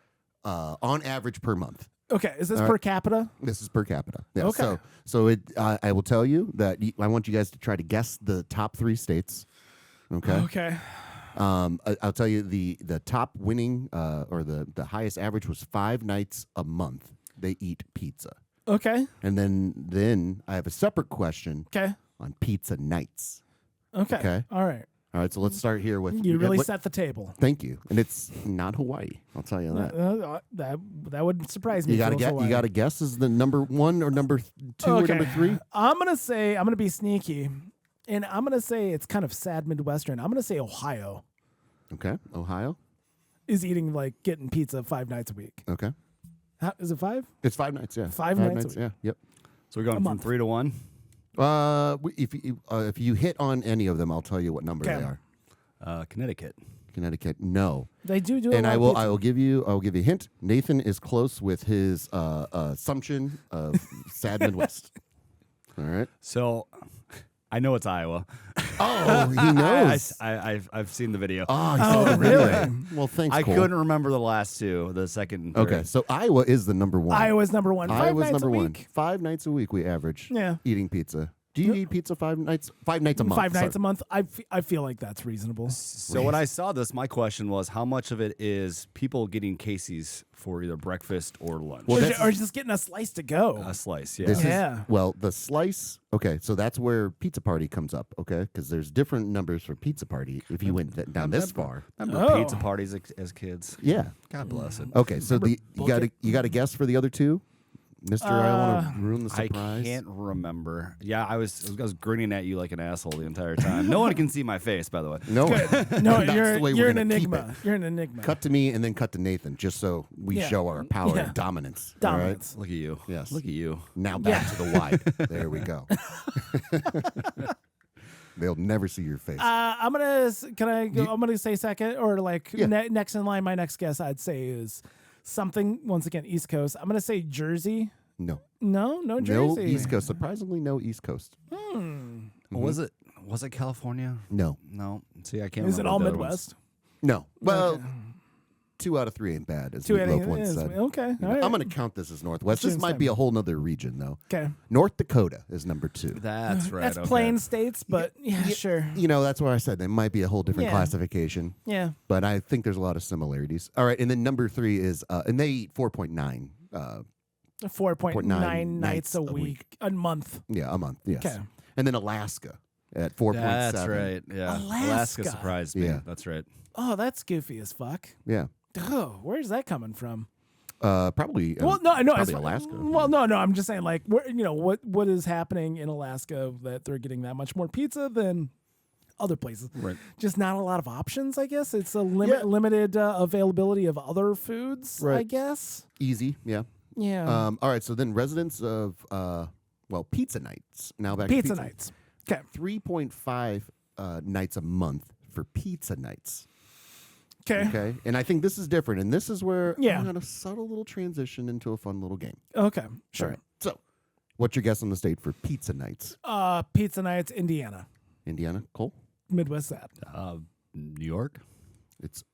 on average per month. Okay, is this All per right. capita? This is per capita. Yeah. Okay. So I will tell you that I want you guys to try to guess the top 3 states. Okay. Okay. I'll tell you the top winning or the highest average was 5 nights a month they eat pizza. Okay. And then I have a separate question Okay. on pizza nights. Okay. Okay. All right. All right, so let's start here with You really what- set the table. Thank you. And it's not Hawaii. I'll tell you that. That would surprise me. You got to if it was get. Hawaii. You got to guess is the number 1 or number 2 or number 3? I'm gonna be sneaky, and I'm gonna say it's kind of sad Midwestern. I'm gonna say Ohio Okay. Ohio. is getting pizza 5 nights a week. Okay. Is it 5? It's 5 nights. Yeah. 5 nights a week. Yeah. Yep. So we're going from month. 3 to 1. If you hit on any of them, I'll tell you what number Okay. they are. Connecticut. Connecticut, no. They do. And a I lot will. of I pizza. will give you. I will give you a hint. Nathan is close with his assumption of sad Midwest. All right. So I know it's Iowa. Oh, he knows. I've seen the video. Oh, he saw the really? video. Well, thanks. I Cole. couldn't remember the last 2, the second and third. Okay, so Iowa is the number 1. Iowa's number 1. 5 Iowa's nights number a 1. week. 5 nights a week we average. Yeah. Eating pizza. Do you eat pizza 5 nights? 5 nights a month. 5 nights sorry. a month. I feel like that's reasonable. So when I saw this, my question was, how much of it is people getting Casey's for either breakfast or lunch? Well, Or just getting a slice to go. A slice, yeah. This Yeah. is well, the slice. Okay, so that's where pizza party comes up. Okay, because there's different numbers for pizza party. If you went down this far, Remember Oh. pizza parties as kids? yeah. God bless it. Okay, so Remember you got to guess for the other 2, Mister. I want to ruin the I surprise. can't remember. Yeah, I was grinning at you like an asshole the entire time. No one can see my face, by the way. No, No, That's the way you're we're an gonna keep enigma. You're an enigma. cut to me and then cut to Nathan, just so we Yeah. show our power Yeah. and dominance. Dominance. Look at you. Yes. Look at you. All right? Now back to the wide. There we go. They'll never see your face. I'm gonna. Can I go? I'm gonna say second or Yeah. next in line. My next guess I'd say is something once again East Coast. I'm gonna say Jersey. no, No no Jersey. East Coast. Surprisingly, no East Coast. Was it California? No, No. See, I can't Is it remember all the other ones. Midwest? no. Well, 2 out of 3 ain't bad, as Two Meatloaf out once of said. okay. You know, All right. I'm going to count this as Northwest. This Seems might to be me. a whole nother region, though. Okay. North Dakota is number 2. That's right. That's okay. plain states, but yeah, sure. You know, that's why I said there might be a whole different Yeah. classification. Yeah. But I think there's a lot of similarities. All right, and then number 3 is, and they eat 4.9. 4.9 nights a week, a month. Yeah, a month. Yes. Okay. And then Alaska at 4.7. That's right. Yeah. Alaska. surprised me. Yeah. That's right. Oh, that's goofy as fuck. Yeah. Oh, where's that coming from? Probably. Well, no, probably it's Alaska. Well, no, I'm just saying, like, what is happening in Alaska that they're getting that much more pizza than other places? Right. Just not a lot of options, I guess. It's a Yeah. limited availability of other foods, I Right. guess. Easy. Yeah. Yeah. All right. So then residents of pizza nights. Now back to Pizza nights. Okay. 3.5 nights a month for pizza nights. Okay. Okay. And I think this is different. And this is where Yeah. I'm going to subtle little transition into a fun little game. Okay. All Sure. right. So, what's your guess on the state for pizza nights? Pizza nights, Indiana, Indiana, Cole? Midwest. That. New York. It's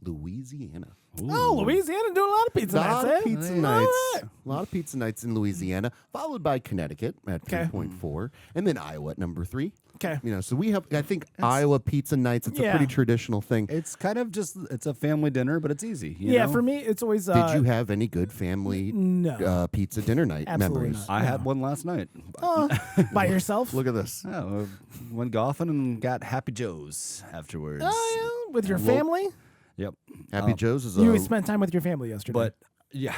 Louisiana. Oh, Louisiana doing a lot of pizza A lot nights. of Eh? pizza All nights. right. A lot of pizza nights in Louisiana, followed by Connecticut at 3.4, and then Iowa at number 3. Okay. You know, so we have, I think, Iowa pizza nights. It's a Yeah. pretty traditional thing. It's kind of just it's a family dinner, but it's easy. You Yeah, know? for me, it's always. Did you have any good family No. pizza dinner night Absolutely memories? not. I had one last night. by yourself? Look at this. Oh, went golfing and got Happy Joe's afterwards. Oh, yeah, with your Well, family. Yep. Happy Joe's is You a spent time with your family yesterday, But yeah,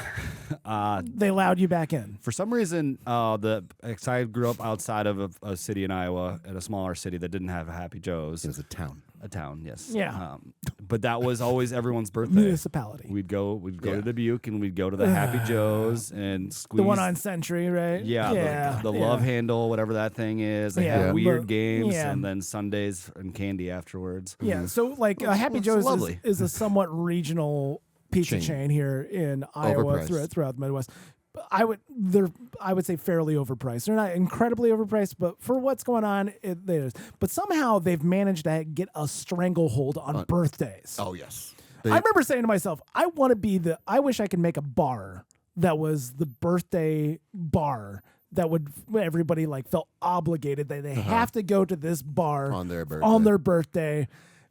they allowed you back in. for some reason, I grew up outside of a city in Iowa, at a smaller city that didn't have a Happy Joe's. it was a town. A town, yes. Yeah. But that was always everyone's birthday. Municipality. We'd go Yeah. to Dubuque and we'd go to the Happy Joe's and squeeze The one on Century, right? yeah, the yeah. love handle, whatever that thing is. They Yeah. have weird But- games yeah. and then Sundays and candy afterwards. Yeah, so like Happy it's Joe's is, lovely. is a somewhat regional pizza chain here in Iowa Overpriced. throughout the Midwest. But I would say fairly overpriced. They're not incredibly overpriced, but for what's going on, it is. But somehow they've managed to get a stranglehold on birthdays. Oh, yes. I remember saying to myself, I wish I could make a bar that was the birthday bar that would everybody like felt obligated that they have to go to this bar On their birthday. on their birthday.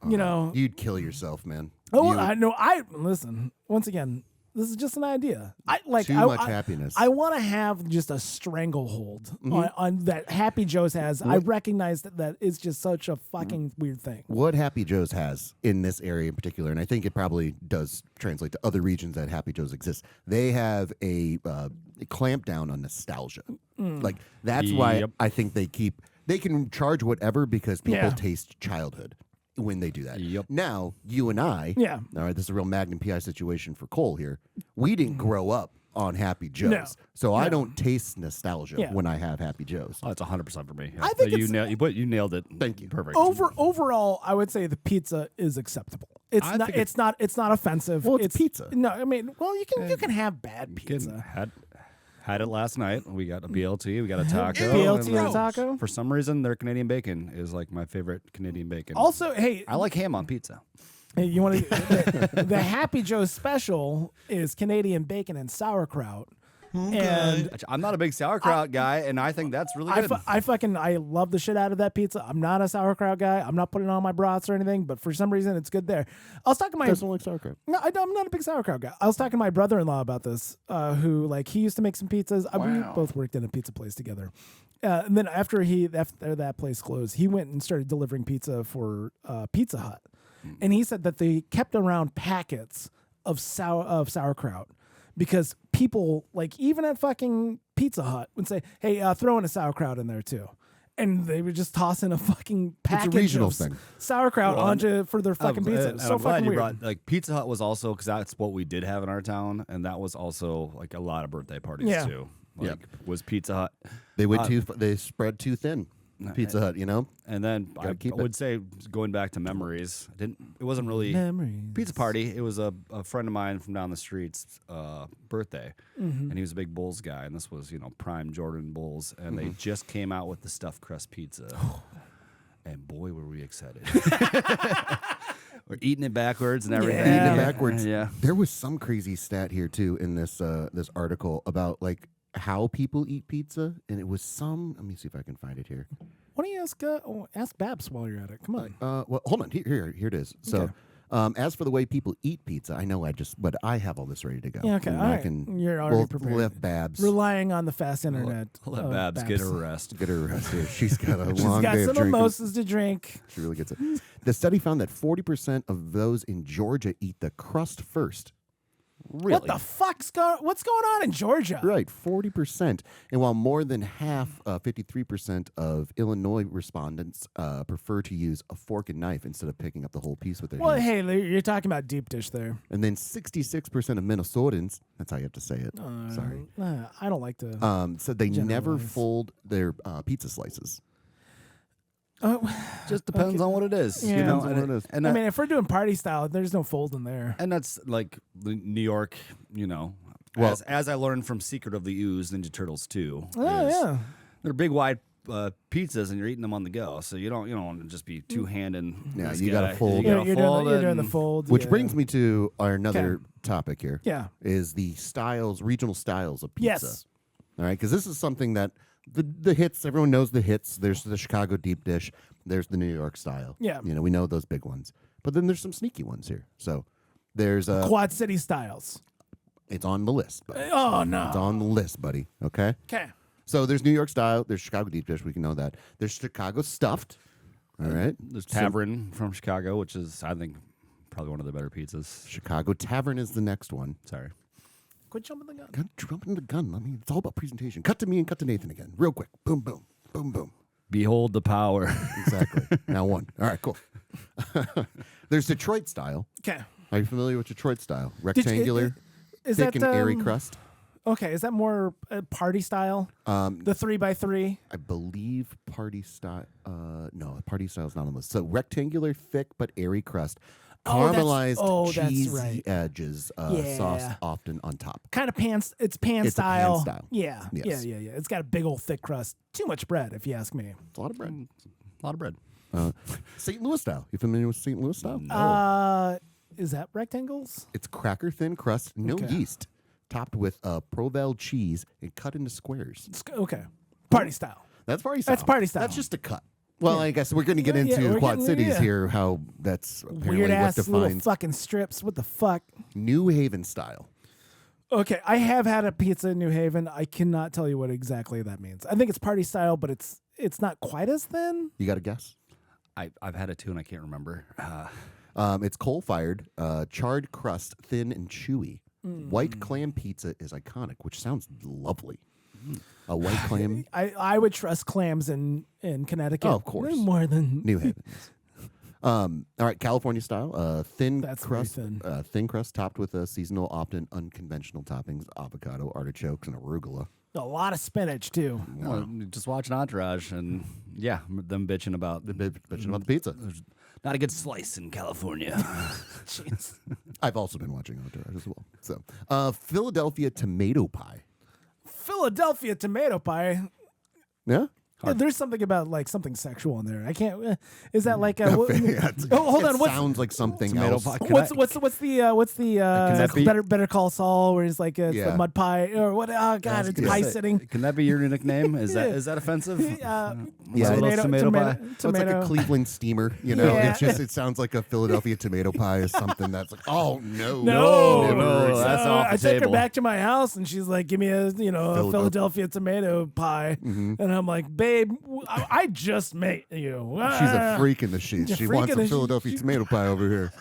You know, You'd kill yourself, man. oh, You- I know. I listen once again. This is just an idea. I like Too much happiness. I want to have just a stranglehold on that Happy Joe's has. I recognize that it's just such a fucking weird thing. What Happy Joe's has in this area in particular, and I think it probably does translate to other regions that Happy Joe's exists, they have a clamp down on nostalgia. Like, that's why Yep. I think they can charge whatever because people Yeah. taste childhood when they do that. Yep. Now, you and I, Yeah. all right, this is a real Magnum PI situation for Cole here. We didn't grow up on Happy Joe's. No. So I don't taste nostalgia Yeah. when I have Happy Joe's. Oh, it's 100% for me. I think you it's- you nailed it. Thank you. Perfect. Overall, I would say the pizza is acceptable. It's I not. think It's not offensive. Well, it's pizza. No, I mean, well, you can have bad pizza. Had it last night. We got a BLT. We got a taco. BLT and and a then taco? For some reason, their Canadian bacon is like my favorite Canadian bacon. Also, hey, I like ham on pizza. hey, you want to the Happy Joe's special is Canadian bacon and sauerkraut. And I'm not a big sauerkraut guy, and I think that's really good. I love the shit out of that pizza. I'm not a sauerkraut guy. I'm not putting it on my brats or anything, but for some reason it's good there. I was talking to my Doesn't like sauerkraut. No, I'm not a big sauerkraut guy. I was talking to my brother-in-law about this, who like he used to make some pizzas. We both worked in a pizza place together, and then after that place closed, he went and started delivering pizza for Pizza Hut, and he said that they kept around packets of sauerkraut because people like even at fucking Pizza Hut would say, "Hey, throw in a sauerkraut in there too." And they would just toss in a fucking package regional of thing. sauerkraut for their fucking pizza. And So I'm glad fucking you weird. brought like Pizza Hut was also because that's what we did have in our town, and that was also like a lot of birthday parties Yeah. too. Like, was Pizza Hut. They spread too thin. Pizza Hut, you know? And then I keep it. would say, going back to memories, it wasn't really Memories. pizza party. It was a friend of mine from down the street's birthday, and he was a big Bulls guy, and this was prime Jordan Bulls, and they just came out with the stuffed crust pizza, and boy were we excited. We're eating it backwards and everything. Yeah. Eating it backwards. Yeah. There was some crazy stat here too in this this article about like how people eat pizza, and it was some. Let me see if I can find it here. Why don't you ask Babs while you're at it? Come on. Well, hold on. Here it is. So, as for the way people eat pizza, I know but I have all this ready to go. Yeah, okay. And All I right. can. You're already prepared. We'll have Babs. Relying on the fast internet. Let Babs get her rest. Get her rest here. She's got a She's long got day of some drinking. mimosas to drink. She really gets it. The study found that 40% of those in Georgia eat the crust first. Really? What the what's going on in Georgia? Right, 40%. And while more than half, 53% of Illinois respondents prefer to use a fork and knife instead of picking up the whole piece with their Well, hands. hey, you're talking about deep dish there. And then 66% of Minnesotans, that's how you have to say it, sorry, I don't like to. said they never generalize. fold their pizza slices. Just depends on what it is. Yeah. You know, Depends on what it is. And I that- mean, if we're doing party style, there's no fold in there. and that's like the New York, you know. Well- as I learned from Secret of the Ooze, Ninja Turtles 2. Oh is yeah. They're big wide pizzas and you're eating them on the go. So you don't want to just be two handing. Yeah, you gotta fold. You're, gotta you're fold doing it the and- fold. Which yeah. brings me to our another topic here. Yeah. Is the regional styles of pizza. Yes. All right, because this is something that the hits, everyone knows the hits. There's the Chicago deep dish. There's the New York style. Yeah. You know, we know those big ones. But then there's some sneaky ones here. So there's Quad City styles. it's on the list, buddy. Oh It's no. on the list, buddy. Okay? Okay. So there's New York style, there's Chicago deep dish, we can know that. There's Chicago stuffed. All right. There's Tavern from Chicago, which is, I think, probably one of the better pizzas. Chicago Tavern is the next one. Sorry. Quit jumping the gun. God, jumping the gun. I mean, it's all about presentation. Cut to me and cut to Nathan again. Real quick. Boom, boom. Boom, boom. Behold the power. Exactly. Now one. All right, cool. There's Detroit style. Okay. Are you familiar with Detroit style? Rectangular, Is thick that and airy crust. Okay, is that more party style? The 3x3. I believe party style. No, party style is not on the list. So rectangular, thick but airy crust, caramelized, that's cheesy right. edges, Yeah. sauce often on top. Kind of pan. It's pan It's a pan style. style. Yeah. Yes. Yeah. It's got a big old thick crust. Too much bread, if you ask me. It's a lot of bread. A lot of bread. St. Louis style. You familiar with St. Louis style? Is that rectangles? It's cracker thin crust, no Okay. yeast, topped with Provel cheese and cut into squares. Okay. Party style. That's party style. That's party style. That's just a cut. Well, I guess we're going to get Yeah, into we're Quad getting- Cities yeah. here, how that's apparently Weird what ass little defines fucking strips. What the fuck? New Haven style. Okay, I have had a pizza in New Haven. I cannot tell you what exactly that means. I think it's party style, but it's not quite as thin. You got a guess? I've had it too, and I can't remember. It's coal-fired, charred crust, thin and chewy. Mm. White clam pizza is iconic, which sounds lovely. A white clam, I would trust clams in Connecticut. Oh, of course. More than New Haven. All right, California style, thin That's very crust, thin. thin crust topped with seasonal, often unconventional toppings: avocado, artichokes, and arugula. a lot of spinach too. Well, just watch an Entourage, and yeah, them bitching about Bitching about the pizza. not a good slice in California. Jeez. I've also been watching Entourage as well. So, Philadelphia tomato pie. Philadelphia tomato pie. Yeah. Yeah, there's something about like something sexual in there. I can't. Is that like a? It's- oh, hold it on. What's sounds like something Tomato else. pie. what's the that be- better call Saul where he's like it's Yeah. the mud pie or what? Oh god, it's pie sitting. Can that be your nickname? Is that offensive? Yeah. Tomato pie. So it's like a Cleveland steamer, you know. Yeah. It's just it sounds like a Philadelphia tomato pie is something that's like, oh no, no, that's off the I took her table. back to my house and she's like, "Give me a Philadelphia tomato pie," and I'm like, "Babe, I just made you." She's a freak in the sheets. She's a She freak wants in some the Philadelphia tomato pie over here.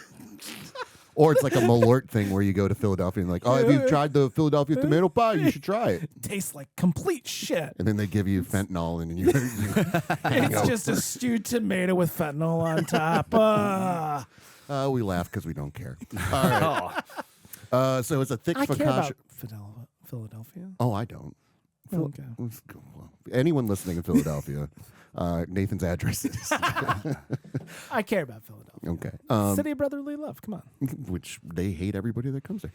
Or it's like a Malort thing where you go to Philadelphia and like, oh, have you tried the Philadelphia tomato pie? You should try it. tastes like complete shit. And then they give you fentanyl and you hang It's out. just a stewed tomato with fentanyl on top. We laugh because we don't care. All right. So it's a thick I care focaccia. about Philadelphia. Oh, I don't. Okay. Anyone listening in Philadelphia, Nathan's address is I care about Philadelphia. okay. City of brotherly love. Come on. Which they hate everybody that comes there.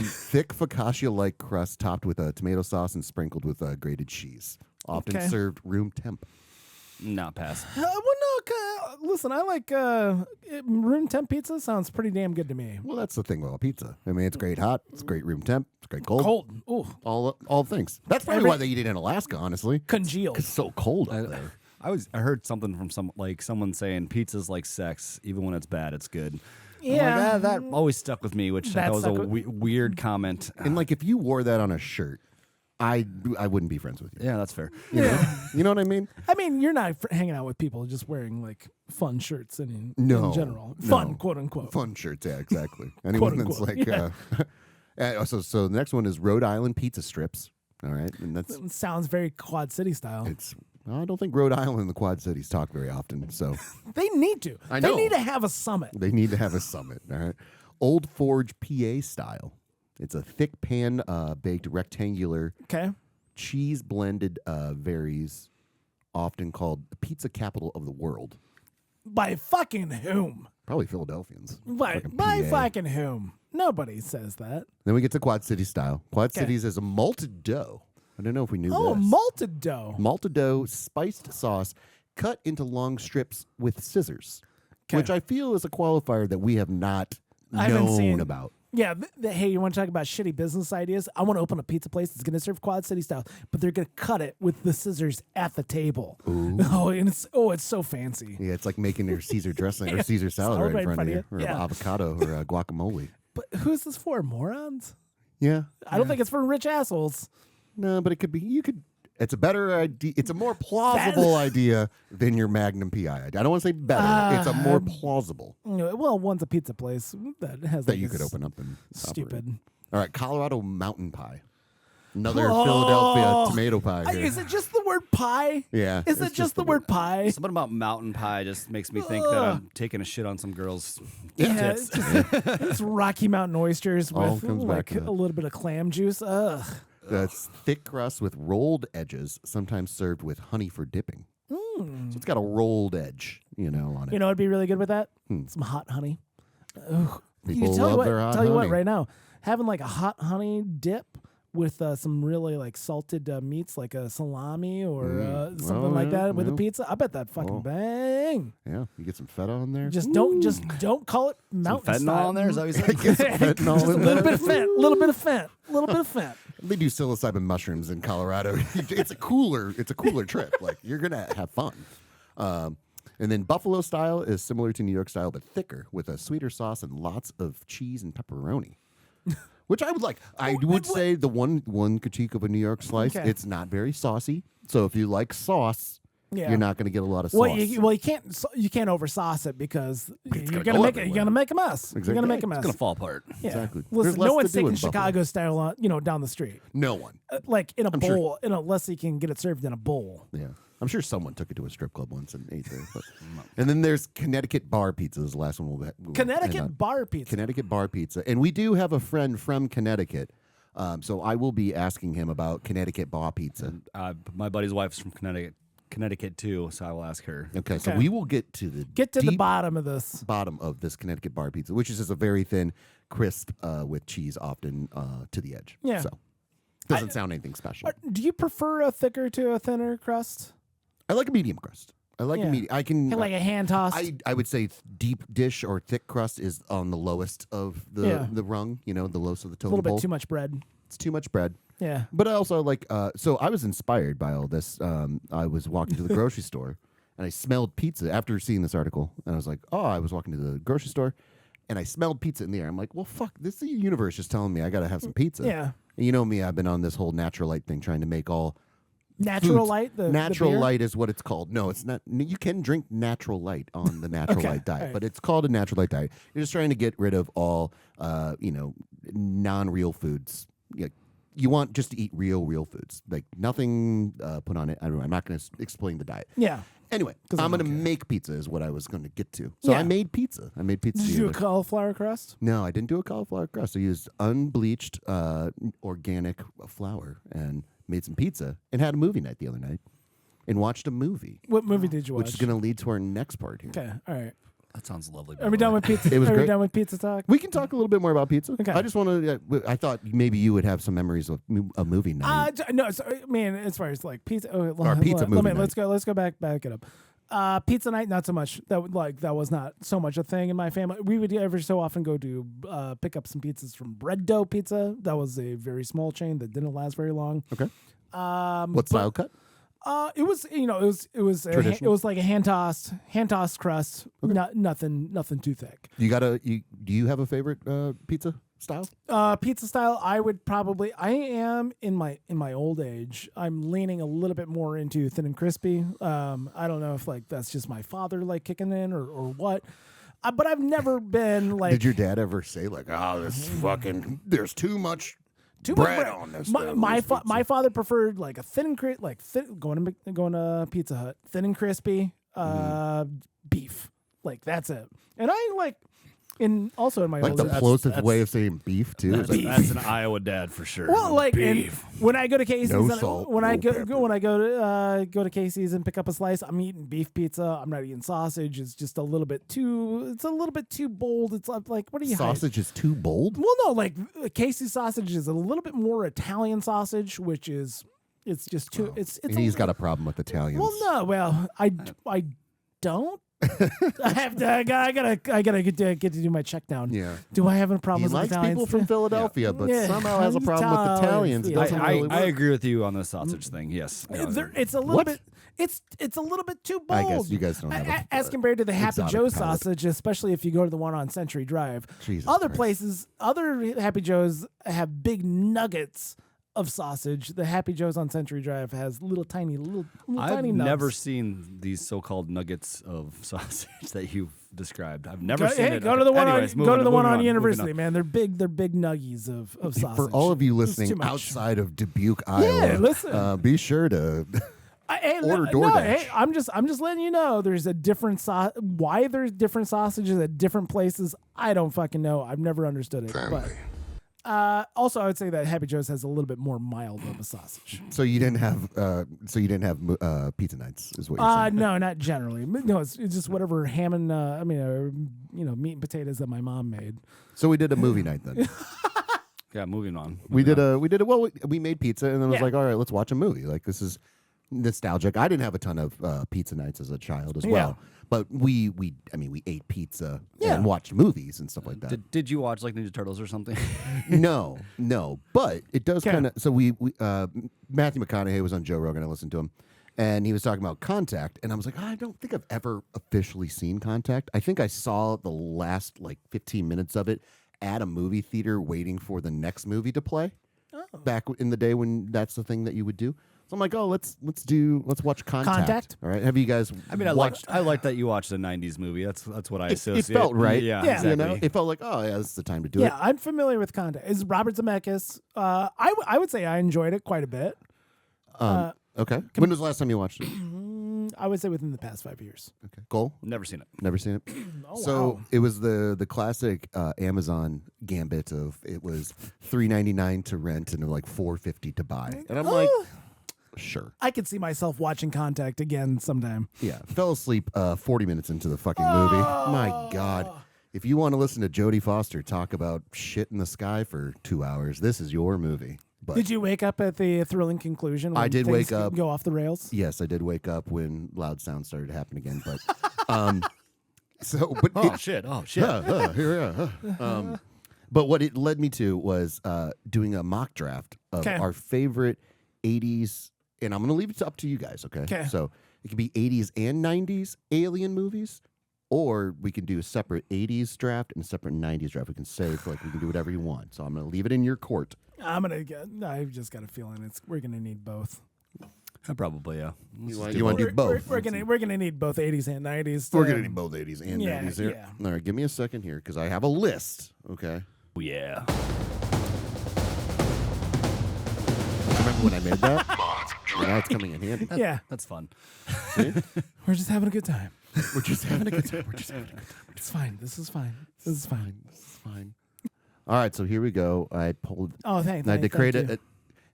Thick focaccia-like crust topped with tomato sauce and sprinkled with grated cheese. Often Okay. served room temp. Not pass. Well, Okay, listen, I like room temp pizza. Sounds pretty damn good to me. Well, that's the thing about pizza. I mean, it's great hot, it's great room temp, it's great cold. Cold, ooh, All things. That's probably why they eat it in Alaska, honestly. congealed. It's so cold out there. I heard something from someone saying pizza's like sex. Even when it's bad, it's good. Yeah, I'm like, that always stuck with me, which I That thought was a stuck with- weird comment. And like, if you wore that on a shirt, I wouldn't be friends with you. Yeah, that's fair. You know what I mean? I mean, you're not hanging out with people just wearing like fun shirts in No, general. no. Fun, quote unquote. Fun shirts, yeah, exactly. Anyone that's unquote, like, yeah. so the next one is Rhode Island pizza strips. All right, and that's It sounds very Quad City style. I don't think Rhode Island and the Quad Cities talk very often, so They need to. I They know. need to have a summit. they need to have a summit. All right, Old Forge, PA style. It's a thick pan baked rectangular Okay. cheese blended varies, often called the pizza capital of the world. By fucking whom? Probably Philadelphians. By Fucking by PA. fucking whom? Nobody says that. Then we get to Quad City style. Quad Okay. Cities is a malted dough. I don't know if we knew Oh, this. malted dough. Malted dough, spiced sauce, cut into long strips with scissors, 'Kay. which I feel is a qualifier that we have not I haven't known seen- about. Yeah. Hey, you want to talk about shitty business ideas? I want to open a pizza place that's going to serve Quad City style, but they're going to cut it with the scissors at the table. Oh, and it's so fancy. Yeah, it's like making your Caesar dressing or Caesar salad right in front of you, or Yeah. avocado or guacamole. But who's this for? Morons? Yeah. I don't think it's for rich assholes. No, but it could be. You could. It's a better idea. It's a more plausible idea than your Magnum PI idea. I don't want to say better. It's a more plausible Well, one's a pizza place that has that like you a could open up and operate. Stupid. All right, Colorado mountain pie. Another Oh. Philadelphia tomato pie. Here. Is it just the word pie? Yeah, Is it's it just the word pie? Something about mountain pie just makes me think that I'm taking a shit on some girls' Yeah, tits. it's Rocky Mountain oysters All with comes back like to a that. little bit of clam juice. Ugh. That's thick crust with rolled edges, sometimes served with honey for dipping. So it's got a rolled edge, on it. You know what'd be really good with that? Some hot honey. Ugh. People tell you love what, their hot tell you what honey. right now, having like a hot honey dip with some really like salted meats like a salami or something Oh, like yeah, that with a yeah. pizza. I bet that fucking Oh. bang. Yeah, you get some feta on there. Just don't call it mountain Fentanyl style. on there? Is that what you said? Get some fentanyl Just a in little there. bit of fent, little bit of fent, little bit of fent. They do psilocybin mushrooms in Colorado. It's a cooler trip. Like you're gonna have fun. And then Buffalo style is similar to New York style, but thicker with a sweeter sauce and lots of cheese and pepperoni. Which I would like. I would say the one critique of a New York slice, Okay. it's not very saucy. So if you like sauce, Yeah. you're not going to get a lot of sauce. Well, you can't over sauce it because you're gonna gonna go make it. You're everywhere. gonna make a mess. You're Exactly. gonna make a It's mess. It's gonna fall apart. Yeah. Exactly. There's Listen, less no to one's do in taking Buffalo. Chicago style down the street. No one. Like in a I'm sure. bowl, unless you can get it served in a bowl. Yeah. I'm sure someone took it to a strip club once and ate there. But. And then there's Connecticut bar pizza. This is the last one we'll end on. Connecticut bar pizza. Connecticut bar pizza. And we do have a friend from Connecticut. So I will be asking him about Connecticut bar pizza. My buddy's wife's from Connecticut too, so I will ask her. Okay, so Okay. we will get to the Get to the deep bottom of this. bottom of this Connecticut bar pizza, which is just a very thin, crisp with cheese often to the edge. Yeah. So doesn't sound anything special. Do you prefer a thicker to a thinner crust? I like a medium crust. I like Yeah. a medium. I can Like a hand tossed? I would say deep dish or thick crust is on the lowest of the rung, the lowest of the a totem little pole. bit too much bread. It's too much bread. Yeah. But I also like, so I was inspired by all this. I was walking to the grocery store and I smelled pizza after seeing this article. And I was like, I was walking to the grocery store and I smelled pizza in the air. I'm like, well, fuck, this is the universe just telling me I got to have some pizza. Yeah. And you know me, I've been on this whole natural light thing trying to make all Natural foods. light? The Natural beer? light is what it's called. No, it's not. You can drink natural light on the natural Okay, light diet, all right. but it's called a natural light diet. You're just trying to get rid of all, non-real foods. You want just to eat real foods, like nothing put on it. I don't know. I'm not going to explain the diet. Yeah. Anyway, 'Cause I'm I going to don't care. make pizza is what I was going to get to. So Yeah. I made pizza. Did the you do a other- cauliflower crust? No, I didn't do a cauliflower crust. I used unbleached organic flour and made some pizza and had a movie night the other night and watched a movie, What movie did you watch? which is going to lead to our next part here. Okay. All right. That sounds lovely. Are we done with pizza? It was Are we great. done with pizza talk? We can talk a little bit more about pizza. Okay. I just want to. I thought maybe you would have some memories of a movie night. No, so, man. As far as like pizza, Or pizza movie night. Let's go back it up. Pizza night, not so much. That was not so much a thing in my family. We would every so often go to pick up some pizzas from Bread Dough Pizza. That was a very small chain that didn't last very long. Okay. What style cut? It was it was like a hand tossed crust. Okay. Nothing too thick. Do you have a favorite pizza style? Pizza style, I am in my old age. I'm leaning a little bit more into thin and crispy. I don't know if like that's just my father like kicking in or what. But I've never been like. Did your dad ever say like, "Oh, this fucking there's too much bread on this"? My father preferred like a thin and going to Pizza Hut, thin and crispy, beef. Like that's it. And I like. Also in my like old the age. closest way of saying beef too. That's an Iowa dad for sure. Well, like beef. when I go to Casey's, No salt, when no I go pepper. to Casey's and pick up a slice, I'm eating beef pizza. I'm not eating sausage. It's just a little bit too. It's a little bit too bold. It's like what are you? Sausage is too bold. Well, no, like Casey's sausage is a little bit more Italian sausage, which is it's just too. It's. He's got a problem with Italians. Well, no, well, I don't. I gotta get to do my check down. Yeah. Do I have a problem He with likes Italians? people from Philadelphia, but Yeah. somehow has a problem with Italians. It Yeah. doesn't really work. I agree with you on the sausage thing. Yes. It's a little What? bit. It's a little bit too bold. I guess you guys don't have as compared to the Happy exotic Joe's palate. sausage, especially if you go to the one on Century Drive. Jesus Other Christ. places, other Happy Joe's have big nuggets of sausage. The Happy Joe's on Century Drive has little tiny I've nubs. never seen these so-called nuggets of sausage that you've described. I've never seen it. Go to the one Anyways, on go to the one on moving University, on. man. They're big nuggies of sausage. For all of you It's too listening much. outside of Dubuque, Iowa, listen. be sure to order No, DoorDash. hey, I'm just letting you know there's a different why there's different sausages at different places. I don't fucking know. I've never understood it. But also, I would say that Happy Joe's has a little bit more mild of a sausage. So you didn't have pizza nights, is what you're saying? No, not generally. No, it's just whatever ham and meat and potatoes that my mom made. So we did a movie night then. Yeah, moving on. We made pizza and then was like, all right, let's watch a movie. Like this is nostalgic. I didn't have a ton of pizza nights as a child as well. But we ate pizza and watched movies and stuff like that. Did you watch like Ninja Turtles or something? No. But it does kind of. So we Matthew McConaughey was on Joe Rogan. I listened to him, and he was talking about Contact, and I was like, I don't think I've ever officially seen Contact. I think I saw the last like 15 minutes of it at a movie theater, waiting for the next movie to play. Back in the day when that's the thing that you would do. So I'm like, oh, let's watch Contact. All right, have you guys? I mean, I like that you watched a '90s movie. That's what I associate. It felt right. Yeah, Yeah. exactly. You know, it felt like, oh yeah, this is the time to do it. Yeah, I'm familiar with Contact. Is Robert Zemeckis? I would say I enjoyed it quite a bit. Okay. When was the last time you watched it? I would say within the past 5 years. Okay. Cole? Never seen it. Never seen it. Oh, So wow. it was the classic Amazon gambit of it was $3.99 to rent and like $4.50 to buy, and I'm like, sure, I could see myself watching Contact again sometime. yeah. Fell asleep 40 minutes into the fucking movie. My God, if you want to listen to Jodie Foster talk about shit in the sky for 2 hours, this is your movie. But Did you wake up at the thrilling conclusion? When I did things wake up. Go off the rails. yes, I did wake up when loud sounds started to happen again. But but Oh shit! Oh shit! But what it led me to was doing a mock draft of 'Kay. our favorite 80s, and I'm going to leave it up to you guys, okay? 'Kay. So it could be 80s and 90s alien movies, or we can do a separate 80s draft and a separate 90s draft. We can save, like, we can do whatever you want. So I'm going to leave it in your court. I've just got a feeling we're gonna need both. Probably yeah. You want to do both? We're gonna need both 80s and 90s. We're going to need both 80s and Yeah, 90s here. yeah. All right, give me a second here because I have a list, okay? Oh, yeah. Remember when I made that? Now it's coming in handy. Yeah, That's fun. we're just having a good time. We're just having a good time. We're just having a good time. It's fine. This is fine. This is fine. This is fine. All right, so here we go. I pulled. Oh, thank I had to create you. it.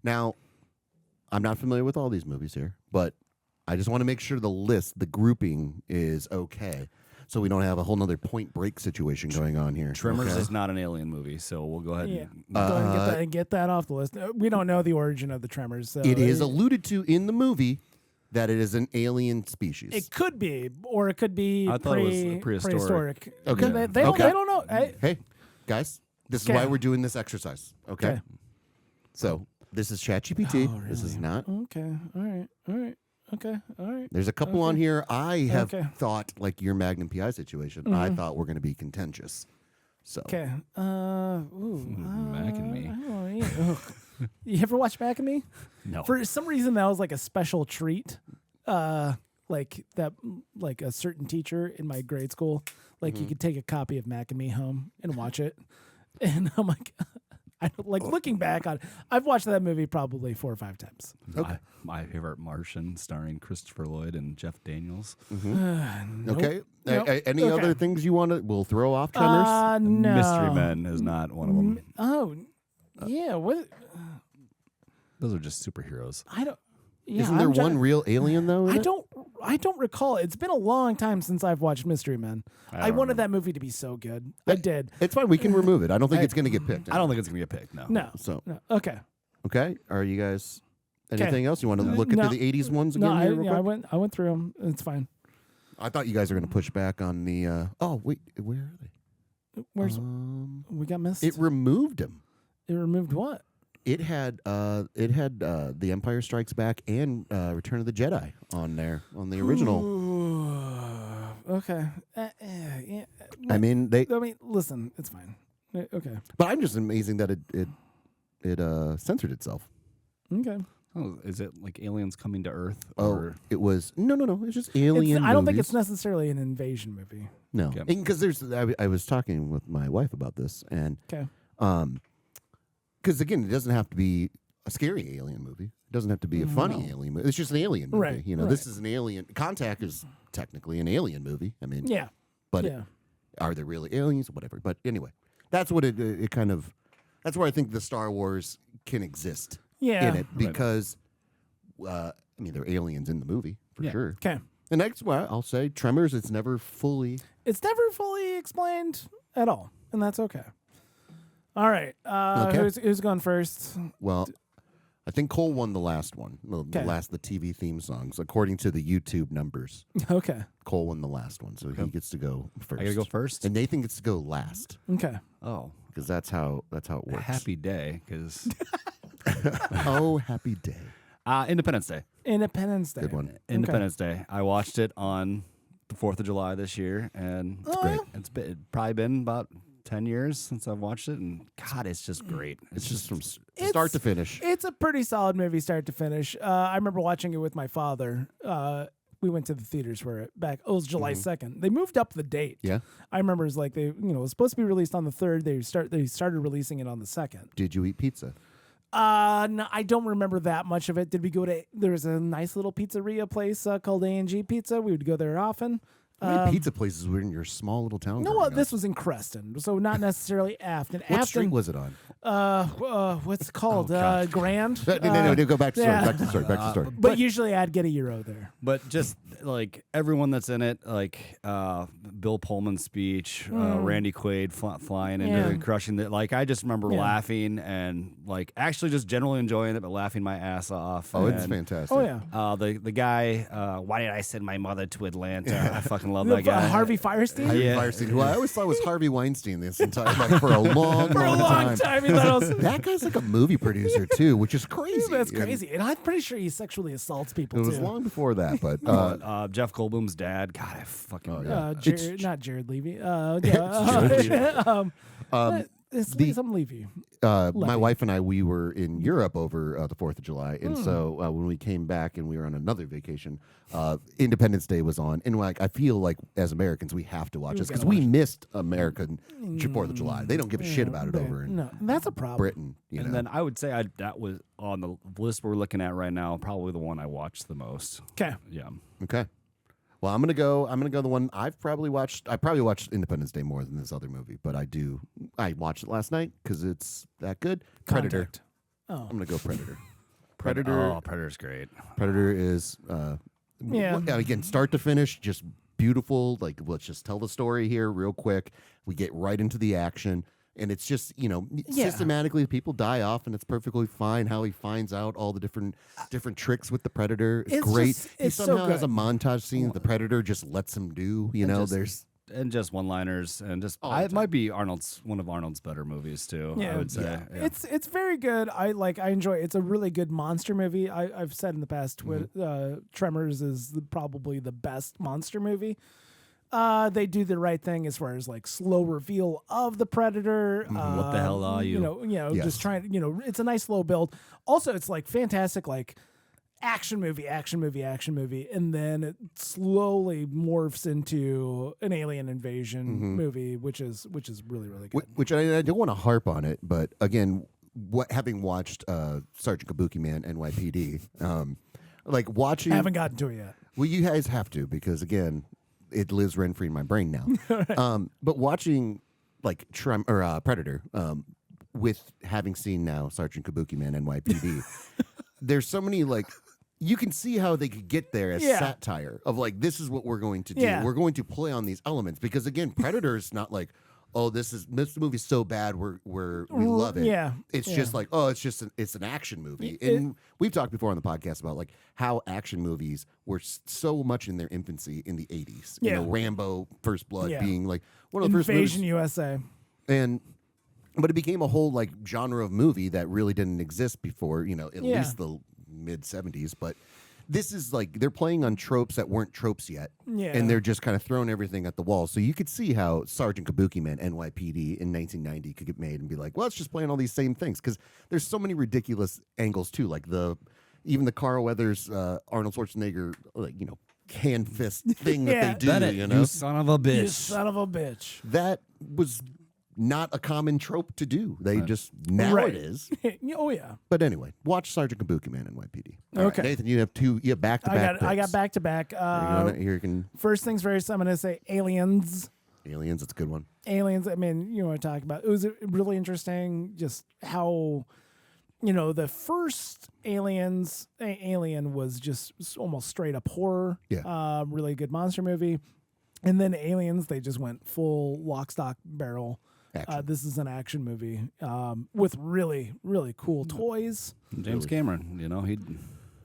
Now, I'm not familiar with all these movies here, but I just want to make sure the list, the grouping is okay, so we don't have a whole nother Point Break situation going on here. Tremors okay? is not an alien movie, so we'll go ahead. Yeah. And, Go ahead and get that off the list. We don't know the origin of the Tremors. So It is alluded to in the movie, that it is an alien species. It could be, or it could be I thought it was prehistoric. Okay. They Okay. don't know. Hey, guys, this is Okay. why we're doing this exercise. Okay. So this is ChatGPT. Oh, This is really? not. Okay. All right. Okay. All right. There's a couple on here. I have Okay. thought, like your Magnum PI situation, I thought were going to be contentious. So Okay. Mac and Me. You ever watch Mac and Me? No. For some reason, that was like a special treat. Like that, like a certain teacher in my grade school, like you could take a copy of Mac and Me home and watch it. And I'm like, looking back on, I've watched that movie probably 4 or 5 times. Okay. My favorite Martian, starring Christopher Lloyd and Jeff Daniels. okay. Nope. Any Okay. other things you want to? We'll throw off Tremors. No. Mystery Men is not one of them. Oh, yeah. What? Those are just superheroes. I don't. Yeah, Isn't there I'm trying- one real alien though? in I it? don't recall. It's been a long time since I've watched Mystery Men. I don't wanted that movie to be so good. I did. It's fine. We can remove it. I don't think it's going to get picked. I don't think it's going to get picked, no. No. So No. Okay. okay. Are you guys? Anything else you want to look No. at the '80s ones No, again? here real I quick? went through them. It's fine. I thought you guys were going to push back on the. Oh wait, where are they? Where's we got missed? It removed him. It removed what? It had The Empire Strikes Back and Return of the Jedi on there on the original. Ooh, okay. Yeah. I mean Listen, it's fine. Okay. but I'm just amazing that it censored itself. Okay. Oh, is it like aliens coming to Earth? Oh, Or it was no. It's just alien. I don't think movies. it's necessarily an invasion movie. No, Okay. because there's. I was talking with my wife about this, and Okay. because again, it doesn't have to be a scary alien movie. It doesn't have to be a funny alien movie. It's just an alien movie. Right, You know, right. this is an alien. Contact is technically an alien movie. I mean, Yeah. but yeah. are there really aliens? Whatever. But anyway, that's what it kind of. That's where I think the Star Wars can exist Yeah. in it because, I mean, there are aliens in the movie for Yeah. sure. Okay. And that's why I'll say Tremors. It's never fully. It's never fully explained at all, and that's okay. All right. Okay. Who's going first? Well, I think Cole won the last one. The Okay. TV theme songs, according to the YouTube numbers. Okay. Cole won the last one, so he gets to go first. I got to go first? and Nathan gets to go last Okay. Oh, because that's how it works. happy day, because Oh, happy day! Independence Day. Independence Day. Good one. Independence Day. I watched it on the 4th of July this year, and great. It's probably been about 10 years since I've watched it, and God, it's just great. It's just from start to finish. It's a pretty solid movie, start to finish. I remember watching it with my father. We went to the theaters for it back. It was July 2nd. They moved up the date. Yeah. I remember it was like it was supposed to be released on the 3rd. They started releasing it on the 2nd. Did you eat pizza? No, I don't remember that much of it. Did we go to? There was a nice little pizzeria place called A&G Pizza. We would go there often. How many pizza places were in your small little town? No, growing up? this was in Creston, so not necessarily Afton. What Afton, street was it on? what's it called? God. Grand. No, go back to the story. yeah. Back to the story. Back to the story. But usually I'd get a euro there. But just like everyone that's in it, like Bill Pullman's speech, Randy Quaid flying into Yeah. and crushing it. Like I just remember Yeah. laughing and like actually just generally enjoying it, but laughing my ass off. Oh, it's And, fantastic. Oh yeah. the guy, why did I send my mother to Atlanta? I fucking love that guy. Harvey Firestein. Harvey Yeah. Firestein, who I always thought was Harvey Weinstein this entire for a long, For a long long time, he thought I was. That guy's like a movie producer too, which is crazy. That's And crazy, and I'm pretty sure he sexually assaults people It was too. long before that, but Jeff Goldblum's dad. God, I fucking. yeah. Jared, not Jared Levy. It's some Levy. my wife and I, we were in Europe over the 4th of July, and so when we came back and we were on another vacation, Independence Day was on, and like I feel like as Americans we have to watch this because we missed American 4th of July. They don't give a shit about it over in No, that's a problem. Britain. You And know? then I would say that was on the list we're looking at right now, probably the one I watched the most. Okay. Yeah. Okay. Well, I'm gonna go the one I've probably watched. I probably watched Independence Day more than this other movie, but I watched it last night because it's that good. Predator. Contact. Oh. I'm gonna go Predator. Oh, Predator's great. Predator is Yeah. again, start to finish, just beautiful. Like, let's just tell the story here real quick. We get right into the action. And it's just, systematically people die off, and it's perfectly fine how he finds out all the different tricks with the Predator. It's great. He it's so somehow good. has a montage scene that the Predator just lets him do. And just one-liners, and just it might be one of Arnold's better movies too. I would say it's very good. I enjoy it. It's a really good monster movie. I've said in the past, Tremors is probably the best monster movie. They do the right thing as far as like slow reveal of the Predator. What the hell are you? Yes. Just trying. It's a nice slow build. Also, it's like fantastic, like action movie, and then it slowly morphs into an alien invasion movie, which is really really good. Which I don't want to harp on it, but again, having watched Sergeant Kabuki Man NYPD, like watching. I haven't gotten to it yet. Well, you guys have to, because again, it lives rent free in my brain now. But watching like Predator, with having seen now Sergeant Kabuki Man NYPD, there's so many like. You can see how they could get there as satire of like, this is what we're going to do. Yeah. We're going to play on these elements, because again, Predator is not like, oh, this movie's so bad we love it. Yeah. It's just like, oh, it's an action movie. And we've talked before on the podcast about like how action movies were so much in their infancy in the 80s. Yeah. Rambo, First Blood being like one of the first movies. Invasion USA. But it became a whole like genre of movie that really didn't exist before, at least the mid 70s. But this is like they're playing on tropes that weren't tropes yet, and they're just kind of throwing everything at the wall. So you could see how Sergeant Kabuki Man NYPD in 1990 could get made and be like, well, it's just playing all these same things, because there's so many ridiculous angles too, like even the Carl Weathers Arnold Schwarzenegger hand fist thing that they do. You son of a bitch. You son of a bitch. That was not a common trope to do. They just now it is. Oh yeah. But anyway, watch Sergeant Kabuki Man NYPD. All Okay, right, Nathan, you have back to back. I got back to back. Here you can. First things first. I'm gonna say Aliens. Aliens, that's a good one. Aliens. I mean, you want to talk about? It was really interesting. Just how, the first Alien was just almost straight up horror. Yeah. Really good monster movie, and then Aliens, they just went full lock, stock, barrel. This is an action movie with really, really cool toys. James Cameron,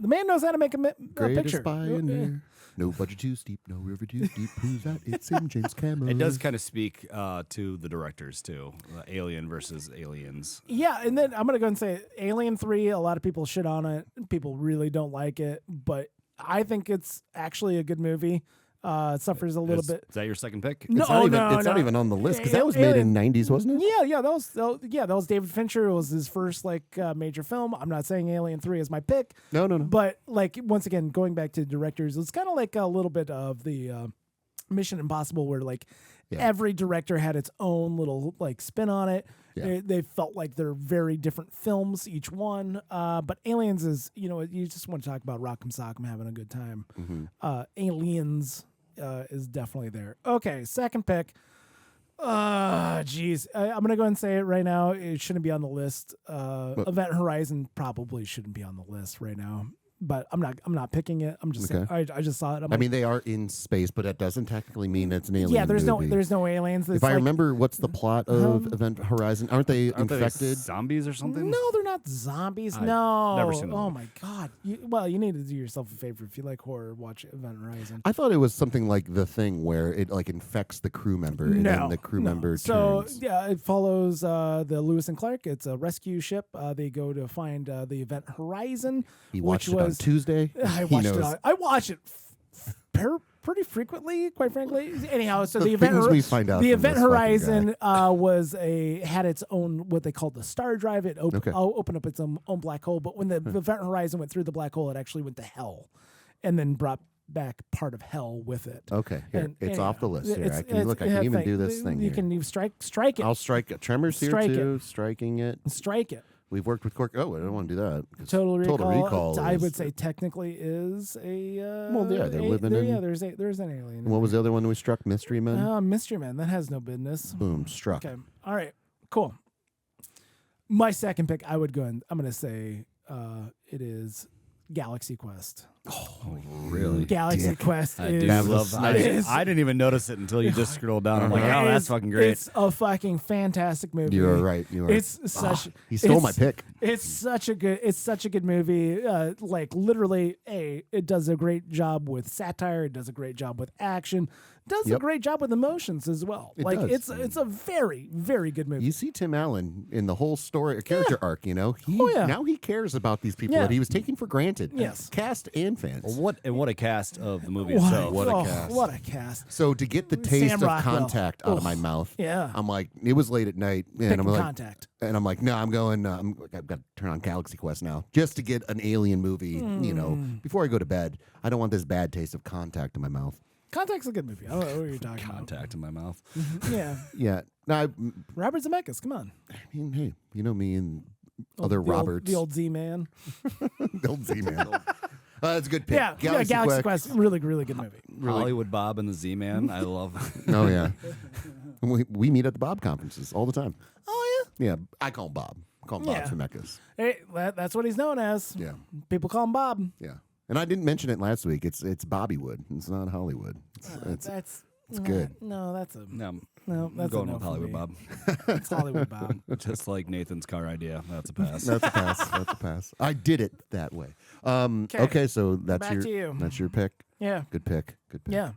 The man knows how to make a Greatest picture. pioneer. No budget too steep, no river too deep. Who's that? It's him, James Cameron. It does kind of speak to the directors too. Alien versus Aliens. Yeah, and then I'm gonna go and say Alien 3. A lot of people shit on it. People really don't like it, but I think it's actually a good movie. It suffers a little bit. Is that your second pick? No, It's not even on the list, because that was made in the 90s, wasn't it? Yeah, that was David Fincher. It was his first major film. I'm not saying Alien 3 is my pick. No. But once again, going back to directors, it's kind of like a little bit of the Mission Impossible, where every director had its own little spin on it. Yeah. They felt like they're very different films, each one. But Aliens is, you just want to talk about Rock'em Sock'em, having a good time. Mm-hmm. Aliens is definitely there. Okay, second pick. Geez. I'm going to go and say it right now. It shouldn't be on the list. Event Horizon probably shouldn't be on the list right now. But I'm not picking it. I'm just saying, I just saw it. They are in space, but that doesn't technically mean it's an alien. Yeah, there's movie. no aliens. If I remember, what's the plot of Event Horizon? Aren't they infected? They zombies or something? No, they're not zombies. No. Never seen them. Oh my god. You need to do yourself a favor. If you like horror, watch Event Horizon. I thought it was something like The Thing, where it infects the crew member, and then the crew member turns. So yeah, it follows the Lewis and Clark. It's a rescue ship. They go to find the Event Horizon. He watched it on Tuesday. I watched it pretty frequently, quite frankly. Anyhow, so the Event Horizon had its own, what they called the star drive. It opened up its own black hole. But when the Event Horizon went through the black hole, it actually went to hell, and then brought back part of hell with it. Okay, it's off the list. Here, I can even do this thing. You can even strike it. I'll strike it. Tremors here too. Striking it. Strike it. We've worked with Cork. Oh, I don't want to do that. Total Recall. I would say technically is a. They're living in. Yeah, there's an alien. And what was the other one we struck? Mystery Men. Mystery Men. That has no business. Boom, struck. Okay. All right. Cool. My second pick, I would go and I'm going to say it is Galaxy Quest. Oh, really? Galaxy dick. Quest I is. do That was love. snipe. I didn't even notice it until you just scrolled down. I'm like, It oh, that's is- fucking great. It's a fucking fantastic movie. You are right. You are. It's such. he stole my it's- pick. It's such a good. It's such a good movie. Like literally, it does a great job with satire. It does a great job with action. Does a Yep. great job with emotions as well. It like does. it's a very very good movie. You see Tim Allen in the whole story, character arc. You know, he Oh, yeah. now he cares about these people Yeah. that he was taking for granted. Yes. cast and fans. What a cast of the movie What a, itself. What a oh, cast. What a cast. So to get the Sam taste of Rockwell. Contact out of my Oof. mouth, Yeah. I'm like, it was late at night, and Picking I'm like, Contact. and I'm like, no, I'm going. I've got to turn on Galaxy Quest now just to get an alien movie. You know, before I go to bed, I don't want this bad taste of Contact in my mouth. Contact's a good movie. I don't know what you're talking Contact in my mouth. about. Yeah. Yeah, no, Robert Zemeckis, come on. I mean, hey, you know me and other The old- Roberts, the old Z-Man. the old Z-Man. That's a good pick. Yeah, Galaxy Quest. Really, really good movie. Hollywood Bob and the Z-Man. I love. Oh yeah, we meet at the Bob conferences all the time. Oh, Yeah, I call him Bob. I call him Bob Yeah. Zemeckis. yeah. Hey, that's what he's known as. Yeah, People call him Bob. yeah. And I didn't mention it last week. It's Bobbywood. It's not Hollywood. That's good. No, that's a No, no. That's going a no with for Hollywood me. Bob. It's Hollywood Bob. Just like Nathan's car idea. That's a pass. That's a pass. That's a pass. I did it that way. Okay, so that's Back to you. that's your pick. Yeah, Good pick. Good pick. yeah.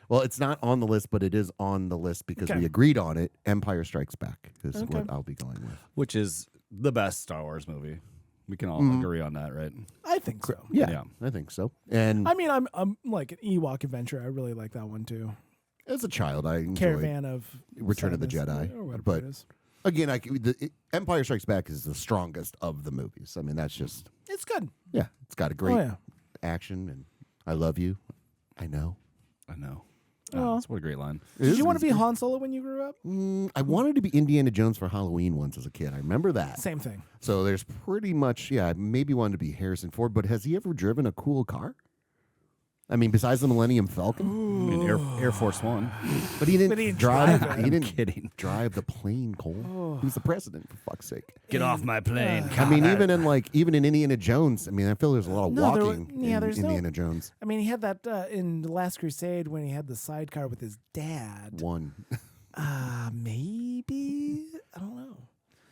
Well, it's not on the list, but it is on the list because Okay. we agreed on it. Empire Strikes Back is Okay. what I'll be going with. Which is the best Star Wars movie. We can all agree on that, right? I think so. Yeah, Yeah. I think so. And I mean, I'm like an Ewok Adventure. I really like that one too. as a child, I enjoyed Caravan of Return of the Sadness, Jedi, or whatever but it is. again, Empire Strikes Back is the strongest of the movies. I mean, that's just It's good. yeah, it's got a great yeah. action, and I love you. I know. I know. Oh. That's what a great line. Did you want to be Han Solo when you grew up? I wanted to be Indiana Jones for Halloween once as a kid. I remember that. Same thing. So there's pretty much, yeah, I maybe wanted to be Harrison Ford, but has he ever driven a cool car? I mean, besides the Millennium Falcon, I mean, Air Force One. but he didn't, But he didn't drive. drive it. He didn't Kidding. drive the plane, Cole. He was the president, for fuck's sake. Get off my plane. I mean, even in Indiana Jones, I mean, I feel there's a lot of No, there walking were- yeah, in there's no- Indiana Jones. I mean, he had that in The Last Crusade when he had the sidecar with his dad. One. Maybe I don't know.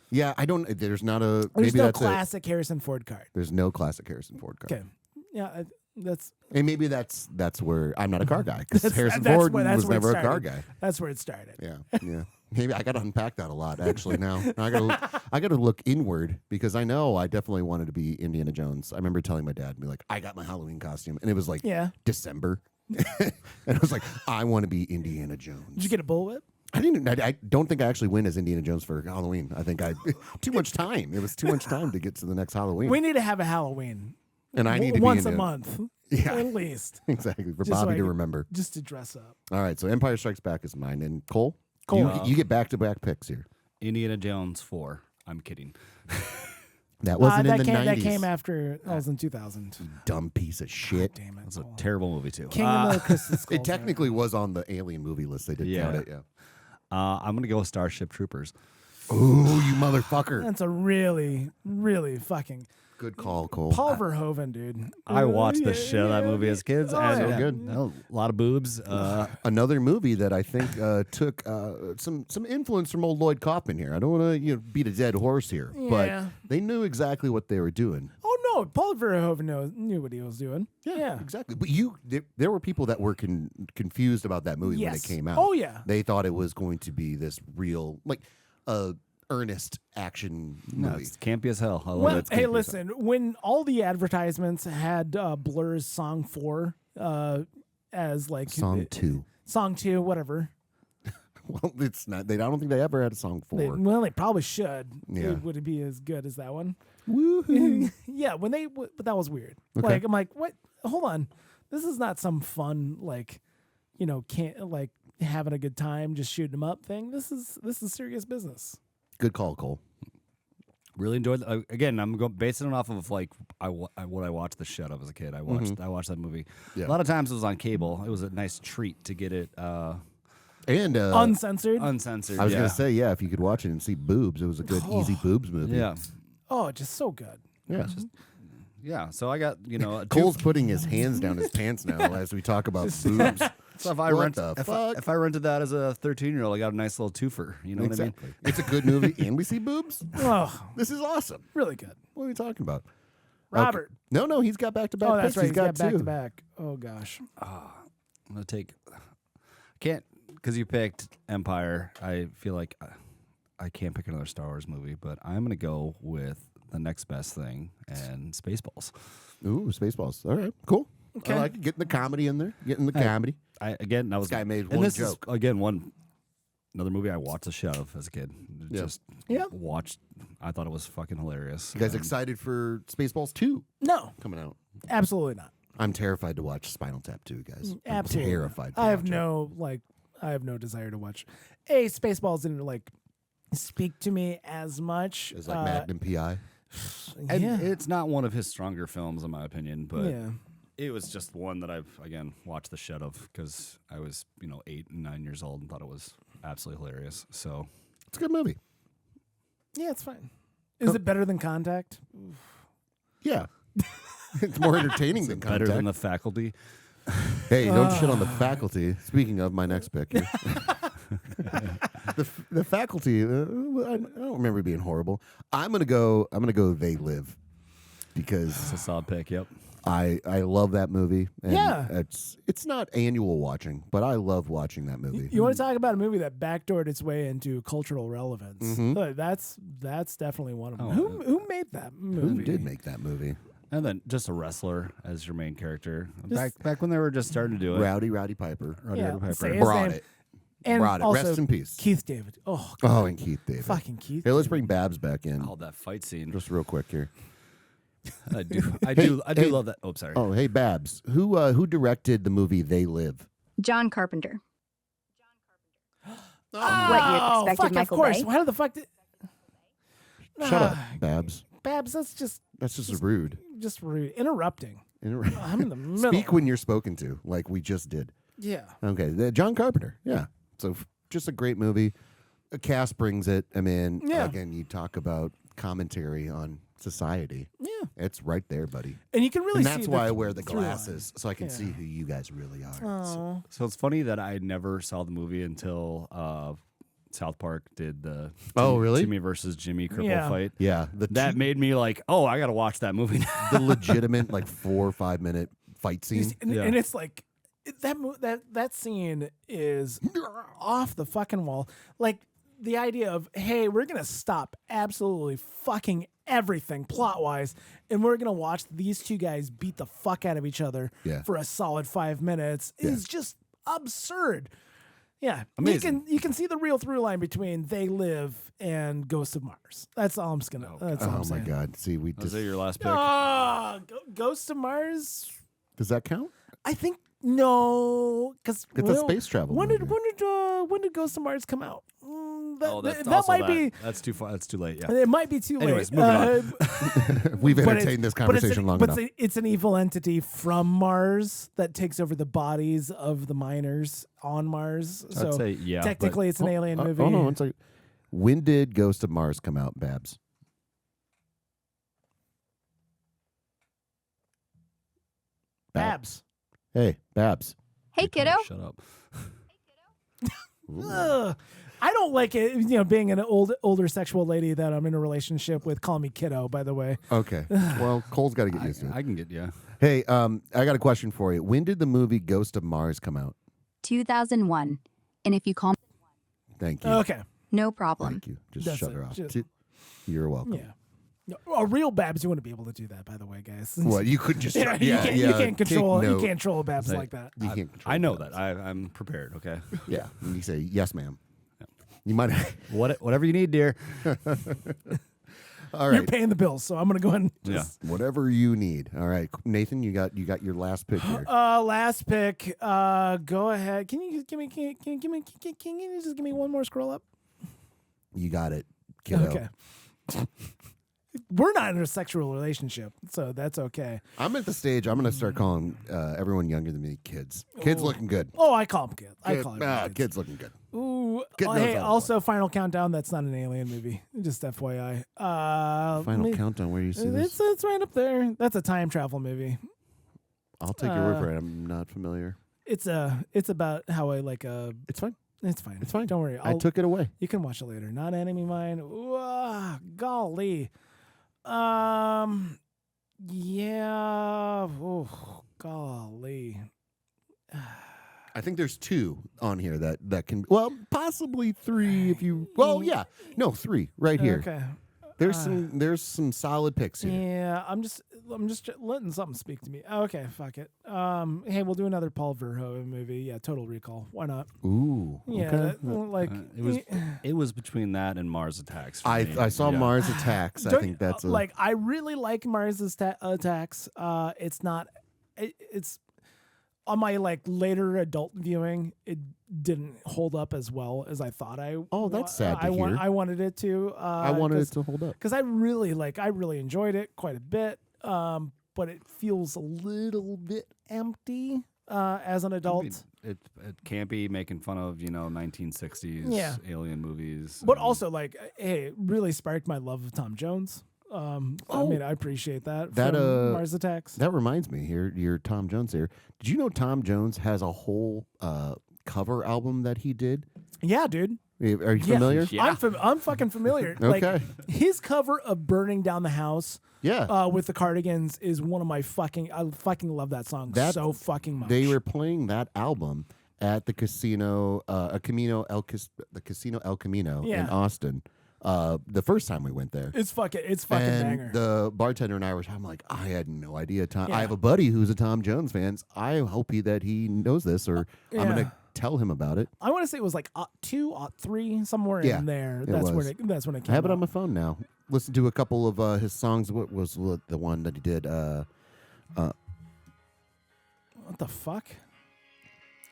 Yeah, I don't. There's not a. There's maybe no that's it. classic Harrison Ford card. There's no classic Harrison Ford car. Okay, yeah, that's And maybe that's where I'm not a car guy because Harrison that's Ford where- that's was where it never a car started. guy. that's where it started. Yeah, yeah. Maybe I got to unpack that a lot actually. Now I got to look inward because I know I definitely wanted to be Indiana Jones. I remember telling my dad, be like, I got my Halloween costume, and it was like Yeah. December, and I was like, I want to be Indiana Jones. Did you get a bullwhip? I don't think I actually went as Indiana Jones for Halloween. I think too much time. It was too much time to get to the next Halloween. We need to have a Halloween. And I need to be once a into- month, Yeah. at least, Exactly for Just so Bobby I to can- remember. just to dress up. All right, so Empire Strikes Back is mine, and Cole, Cole. you get back-to-back picks here. Indiana Jones 4. I'm kidding. That wasn't that in the came 90s. that came after I was in 2000. Dumb piece of shit. Damn it! It's a Cole. terrible movie too. Kingdom of the Crystal Skulls. It technically was on the alien movie list. They did Yeah. count it. Yeah. I'm gonna go with Starship Troopers. Ooh, you motherfucker! That's a really, really fucking Good call, Cole. Paul Verhoeven, dude. I watched the Yeah, shit of that yeah, movie as kids. Oh, and, yeah. So good. A lot of boobs. Another movie that I think took some influence from old Lloyd Kaufman here. I don't want to beat a dead horse here, Yeah. but they knew exactly what they were doing. Oh no, Paul Verhoeven knew what he was doing. Yeah. Exactly. But there were people that were confused about that movie when it Yes. came out. Oh, yeah. They thought it was going to be this real, like, earnest action no, movie. it's campy as hell. I love Well, it. hey, listen. When all the advertisements had Blur's Song 4 as like Song 2. Song 2, whatever. Well, it's not. I don't think they ever had a song 4. They probably should. Yeah. Would it be as good as that one? Woohoo! Yeah, but that was weird. Okay. Like I'm like, what? Hold on, this is not some fun like, can't like having a good time just shooting them up thing. This is serious business. Good call, Cole. Really enjoyed. Again, I'm basing it off of like what I watched the shit of as a kid. I watched that movie. Yeah. A lot of times it was on cable. It was a nice treat to get it And Uncensored. uncensored. I was yeah. gonna say, yeah, if you could watch it and see boobs, it was a good, easy boobs movie. Yeah. Oh, just so good. Yeah. Yeah, so I got Cole's putting his hands down his pants now as we talk about boobs. So if I if I rented that as a 13-year-old, I got a nice little twofer. You know Exactly. It's a good movie, and we see boobs. Oh, This is awesome. really good. What are we talking about? Robert. Okay. No, he's got back-to-back Oh, that's picks. right. He's got back two. to back. Oh gosh. what I mean? I'm gonna take. Can't because you picked Empire. I feel like I can't pick another Star Wars movie, but I'm gonna go with the next best thing and Spaceballs. Ooh, Spaceballs. All right, cool. Okay. I like it. Getting the comedy in there. Getting the comedy. I was This guy made and one this joke. Is, again, another movie I watched the shit of as a kid. Yeah. Just Yeah. watched. I thought it was fucking hilarious. You guys And excited for Spaceballs 2 No, coming out? absolutely not. I'm terrified to watch Spinal Tap 2, guys. Absolutely. I'm terrified. To I have watch it. I have no desire to watch. Spaceballs didn't speak to me as much. It's like Magnum PI. And Yeah. it's not one of his stronger films, in my opinion, but Yeah. it was just one that I've, again, watched the shit of because I was, 8 and 9 years old and thought it was absolutely hilarious. So, It's a good movie. Yeah, it's fine. Is it better than Contact? Yeah. It's more entertaining than better Contact. than The Faculty. Hey, don't shit on the faculty. Speaking of my next pick here. the faculty, I don't remember it being horrible. I'm gonna go They Live because It's a solid pick, yep. I love that movie. And Yeah. it's not annual watching, but I love watching that movie. You want to talk about a movie that backdoored its way into cultural relevance? Mm-hmm. That's definitely one of them. Oh, Who made that movie? Who did make that movie? And then just a wrestler as your main character. Back when they were just starting to do it. Rowdy Piper. Yeah, Piper. say his Brought name. it. And Brought it. also Rest in peace. Keith David. Oh, Oh, and Keith David. fucking Keith. Hey, let's bring Babs back in. Oh, that fight scene. Just real quick here. I do hey. love that. Oh, sorry. Oh, hey Babs. Who directed the movie They Live? John Carpenter. Oh, What you expected, fuck, Michael of course. Bay? Why the fuck did... Shut up, Babs. Babs, that's just rude. rude. Interrupting. I'm in the middle. Speak when you're spoken to, like we just did. Yeah. Okay, John Carpenter. Yeah. So just a great movie. A cast brings it. I mean, Yeah. again, you talk about commentary on society. Yeah. It's right there, buddy. And you can really And see that's why I the wear the through line. glasses so I can Yeah. see who you guys really are. Oh. So it's funny that I never saw the movie until South Park did the Oh, really? Timmy versus Jimmy cripple Yeah. fight. Yeah, That made me like, oh, I got to watch that movie now. the legitimate 4 or 5 minute fight You scene. see- and, Yeah. and it's like that scene is off the fucking wall. Like the idea of, hey, we're gonna stop absolutely fucking everything plot wise, and we're gonna watch these two guys beat the fuck out of each other Yeah. for a solid 5 minutes is just absurd. Yeah, Amazing. You can see the real through line between They Live and Ghost of Mars. That's all I'm just gonna. That's all I'm Oh my saying. God! See, we Was just that your last pick? Ghost of Mars. does that count? I think no, because It's a space travel When movie. when did Ghost of Mars come out? That also might be. That's too far. That's too late. Yeah. It might be too Anyways, late. moving on. We've but entertained this conversation long enough. It's an evil entity from Mars that takes over the bodies of the miners on Mars. So say yeah, but- technically, it's an alien movie. Oh no! It's like, when did Ghost of Mars come out, Babs? Babs. Hey, Babs. Hey, kiddo. Shut up. Ugh. I don't like it. Being an older sexual lady that I'm in a relationship with. Call me kiddo, by the way. Okay. Well, Cole's got to get used to it. I can get Hey, I got a question for you. When did the movie Ghost of Mars come out? 2001. And if you call me, Thank you. Okay. no problem. Thank you. Just That's shut it. her off. Just- You're welcome. Yeah. No, a real Babs, you wouldn't be able to do that, by the way, guys. What? You could just Yeah, you can't control Babs like that. You can't control I know Babs. that. I'm prepared. Okay. Yeah. And you say yes, ma'am. You might. Whatever you need, dear. All right. You're paying the bills, so I'm gonna go ahead and just Whatever you need. All right, Nathan, you got your last pick here. last pick. Go ahead. Can you just give me one more scroll up? You got it, kiddo. Okay. We're not in a sexual relationship, so that's okay. I'm at the stage. I'm going to start calling everyone younger than me kids. Kids looking good. Oh, I call them kids. I call them Kids looking good. Ooh, Ooh. Get those Hey, out of the also Final Countdown. That's not an alien movie. Just FYI. Final Countdown. Where do you see this? It's right up there. That's a time travel movie. I'll take your word for it. I'm not familiar. It's about how I like It's fine. It's fine. It's fine. Don't worry. I took it away. You can watch it later. Not Enemy Mine. Ooh, golly. Yeah. Oh, golly. I think there's 2 on here that can. Well, possibly 3 if you. Well, yeah. No, 3 right here. Okay. There's some solid picks here. Yeah, I'm just letting something speak to me. Okay, fuck it. Hey, we'll do another Paul Verhoeven movie. Yeah, Total Recall. Why not? Ooh. Yeah, Okay. like It was between that and Mars Attacks. For me. I saw Yeah. Mars Attacks. I think that's like I really like Mars Attacks. It's not. It's on my like later adult viewing. It didn't hold up as well as I thought Oh, that's sad to hear. I wanted it to. I wanted it to hold up. because I really enjoyed it quite a bit. But it feels a little bit empty as an adult. It can't be making fun of 1960s alien movies. But also, like, hey, it really sparked my love of Tom Jones. I mean, I appreciate that. That, from Mars Attacks. That reminds me, you're Tom Jones here. Did you know Tom Jones has a whole cover album that he did? Yeah, dude. Are you familiar? Yeah. I'm fucking familiar. Okay. Like, his cover of "Burning Down the House," Yeah. with the Cardigans, is one of my fucking. I fucking love that song so fucking much. They were playing that album at the casino, the Casino El Camino in Austin. The first time we went there. It's fucking and banger. the bartender and I were. I'm like, I had no idea. I Yeah. have a buddy who's a Tom Jones fan. I hope that he knows this, or I'm gonna tell him about it. I want to say it was like 2, 3, somewhere in there. That's when it came. I have it out. on my phone now. Listen to a couple of his songs. What was the one that he did? What the fuck?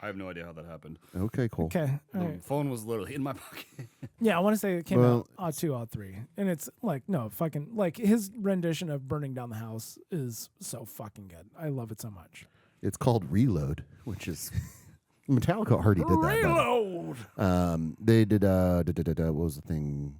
I have no idea how that happened. Okay, cool. Okay. The All right. phone was literally in my pocket. Yeah, I want to say it came Well, out 2, 3, and it's like like his rendition of "Burning Down the House" is so fucking good. I love it so much. It's called Reload, which is Metallica already did that. Reload. They did. What was the thing?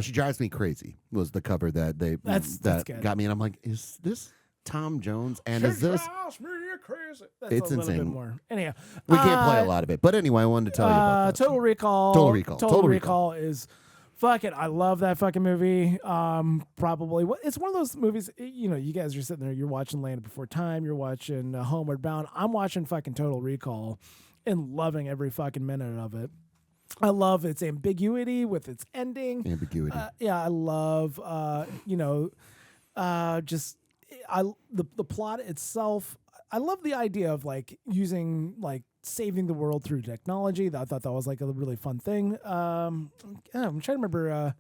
She Drives Me Crazy was the cover that That's good. got me, and I'm like, is this Tom Jones? And She is this? drives me crazy. That's It's a little insane. bit more. Anyhow, We can't play a lot of it, but anyway, I wanted to tell you about that. Total Recall. Total Recall. Total Total Recall is. Fuck it, I love that fucking movie. Probably, it's one of those movies. You guys are sitting there, you're watching Land Before Time, you're watching Homeward Bound. I'm watching fucking Total Recall, and loving every fucking minute of it. I love its ambiguity with its ending. Ambiguity. I love just the plot itself. I love the idea of like using like saving the world through technology. I thought that was like a really fun thing. I'm trying to remember.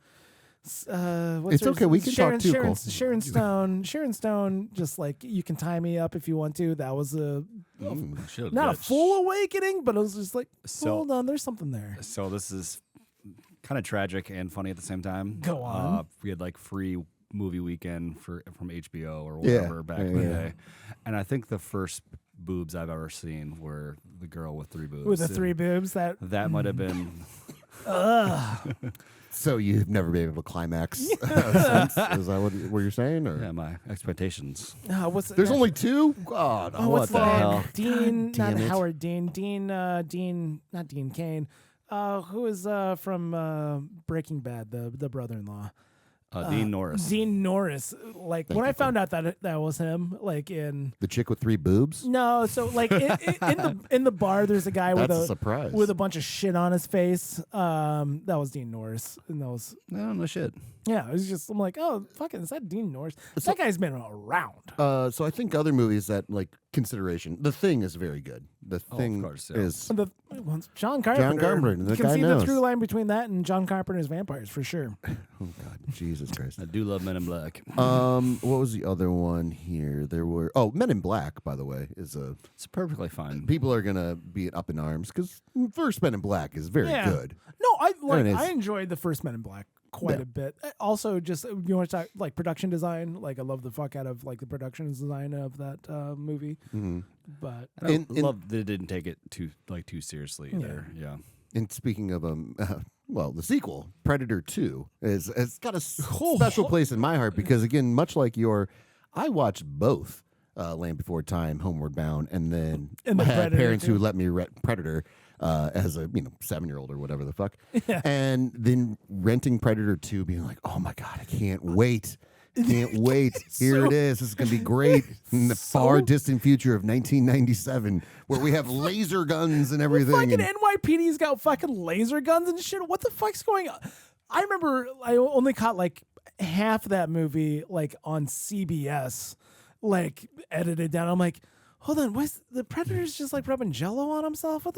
What's It's okay. We can talk too, Cole. Sharon Stone. Just like, you can tie me up if you want to. That was not a full awakening, but it was just like, hold on, there's something there. So this is kind of tragic and funny at the same time. Go on. We had like free movie weekend from HBO or whatever back in the day, and I think the first boobs I've ever seen were the girl with 3 boobs. With the 3 boobs, that might have been. So you've never been able to climax since? Is that what you're saying? Or? Yeah, my expectations. There's only 2? God, what's what the that? hell? Dean, God damn not it. Howard Dean. Dean, not Dean Kane. Who is from Breaking Bad, the brother-in-law. Dean Norris. Dean Norris. Like, when I found out that that was him, like in The chick with 3 boobs? no, so like in the bar, there's a guy with That's a surprise. with a bunch of shit on his face. That was Dean Norris, and that was No shit. yeah. It was just, I'm like, oh fucking, is that Dean Norris? That guy's been around. So I think other movies that like consideration. The Thing is very good. The Thing course, yeah. is John Carpenter. Carpenter, the You can guy see knows. the through line between that and John Carpenter's Vampires for sure. oh god, Jesus Christ. I do love Men in Black. What was the other one here? There were Men in Black, by the way, is a It's perfectly fine. people are gonna be up in arms because first Men in Black is very good. No, There it is. I enjoyed the first Men in Black. quite a bit. Also, just you want to talk like production design. Like I love the fuck out of like the production design of that movie. Mm-hmm. But I love that it didn't take it too seriously either. Yeah. And speaking of well, the sequel, Predator 2, has got a special place in my heart because, again, much like I watched both Land Before Time, Homeward Bound, and then And I had Predator parents too. who let me rent Predator as a 7-year-old or whatever the fuck. Yeah. And then renting Predator 2, being like, oh my God, I can't wait. Can't wait. Here it is. This is going to be great in the far distant future of 1997 where we have laser guns and everything. Fucking and- NYPD's got fucking laser guns and shit. What the fuck's going on? I remember I only caught like half that movie like on CBS, like edited down. I'm like, hold on, what's the Predator's just like rubbing Jello on himself? What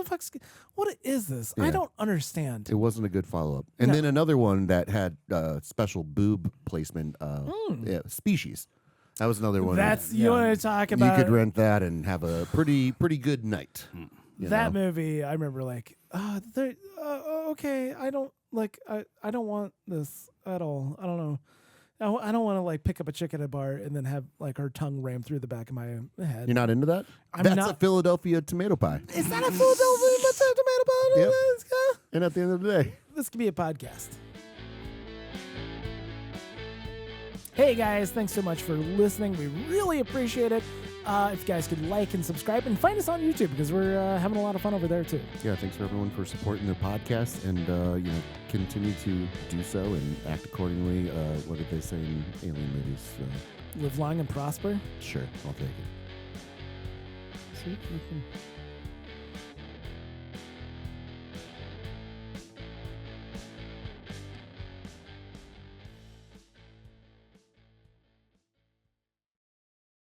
is this? I Yeah. don't understand. It wasn't a good follow-up. And then another one that had special boob placement, Species. That was another one. That's you want to talk about You could rent that and have a pretty good night. you that know? movie. I remember like, okay, I don't like, I don't want this at all. I don't know. I don't want to like pick up a chick at a bar and then have like her tongue ram through the back of my head. You're not into that? I'm That's not- a Philadelphia tomato pie. Is that a Philadelphia tomato pie? Yep. Yeah. And at the end of the day, This could be a podcast. Hey guys, thanks so much for listening. We really appreciate it. If you guys could like and subscribe and find us on YouTube because we're having a lot of fun over there too. yeah, thanks for everyone for supporting their podcast and continue to do so and act accordingly. What did they say in alien movies? Live long and prosper. Sure, I'll take it. See, we can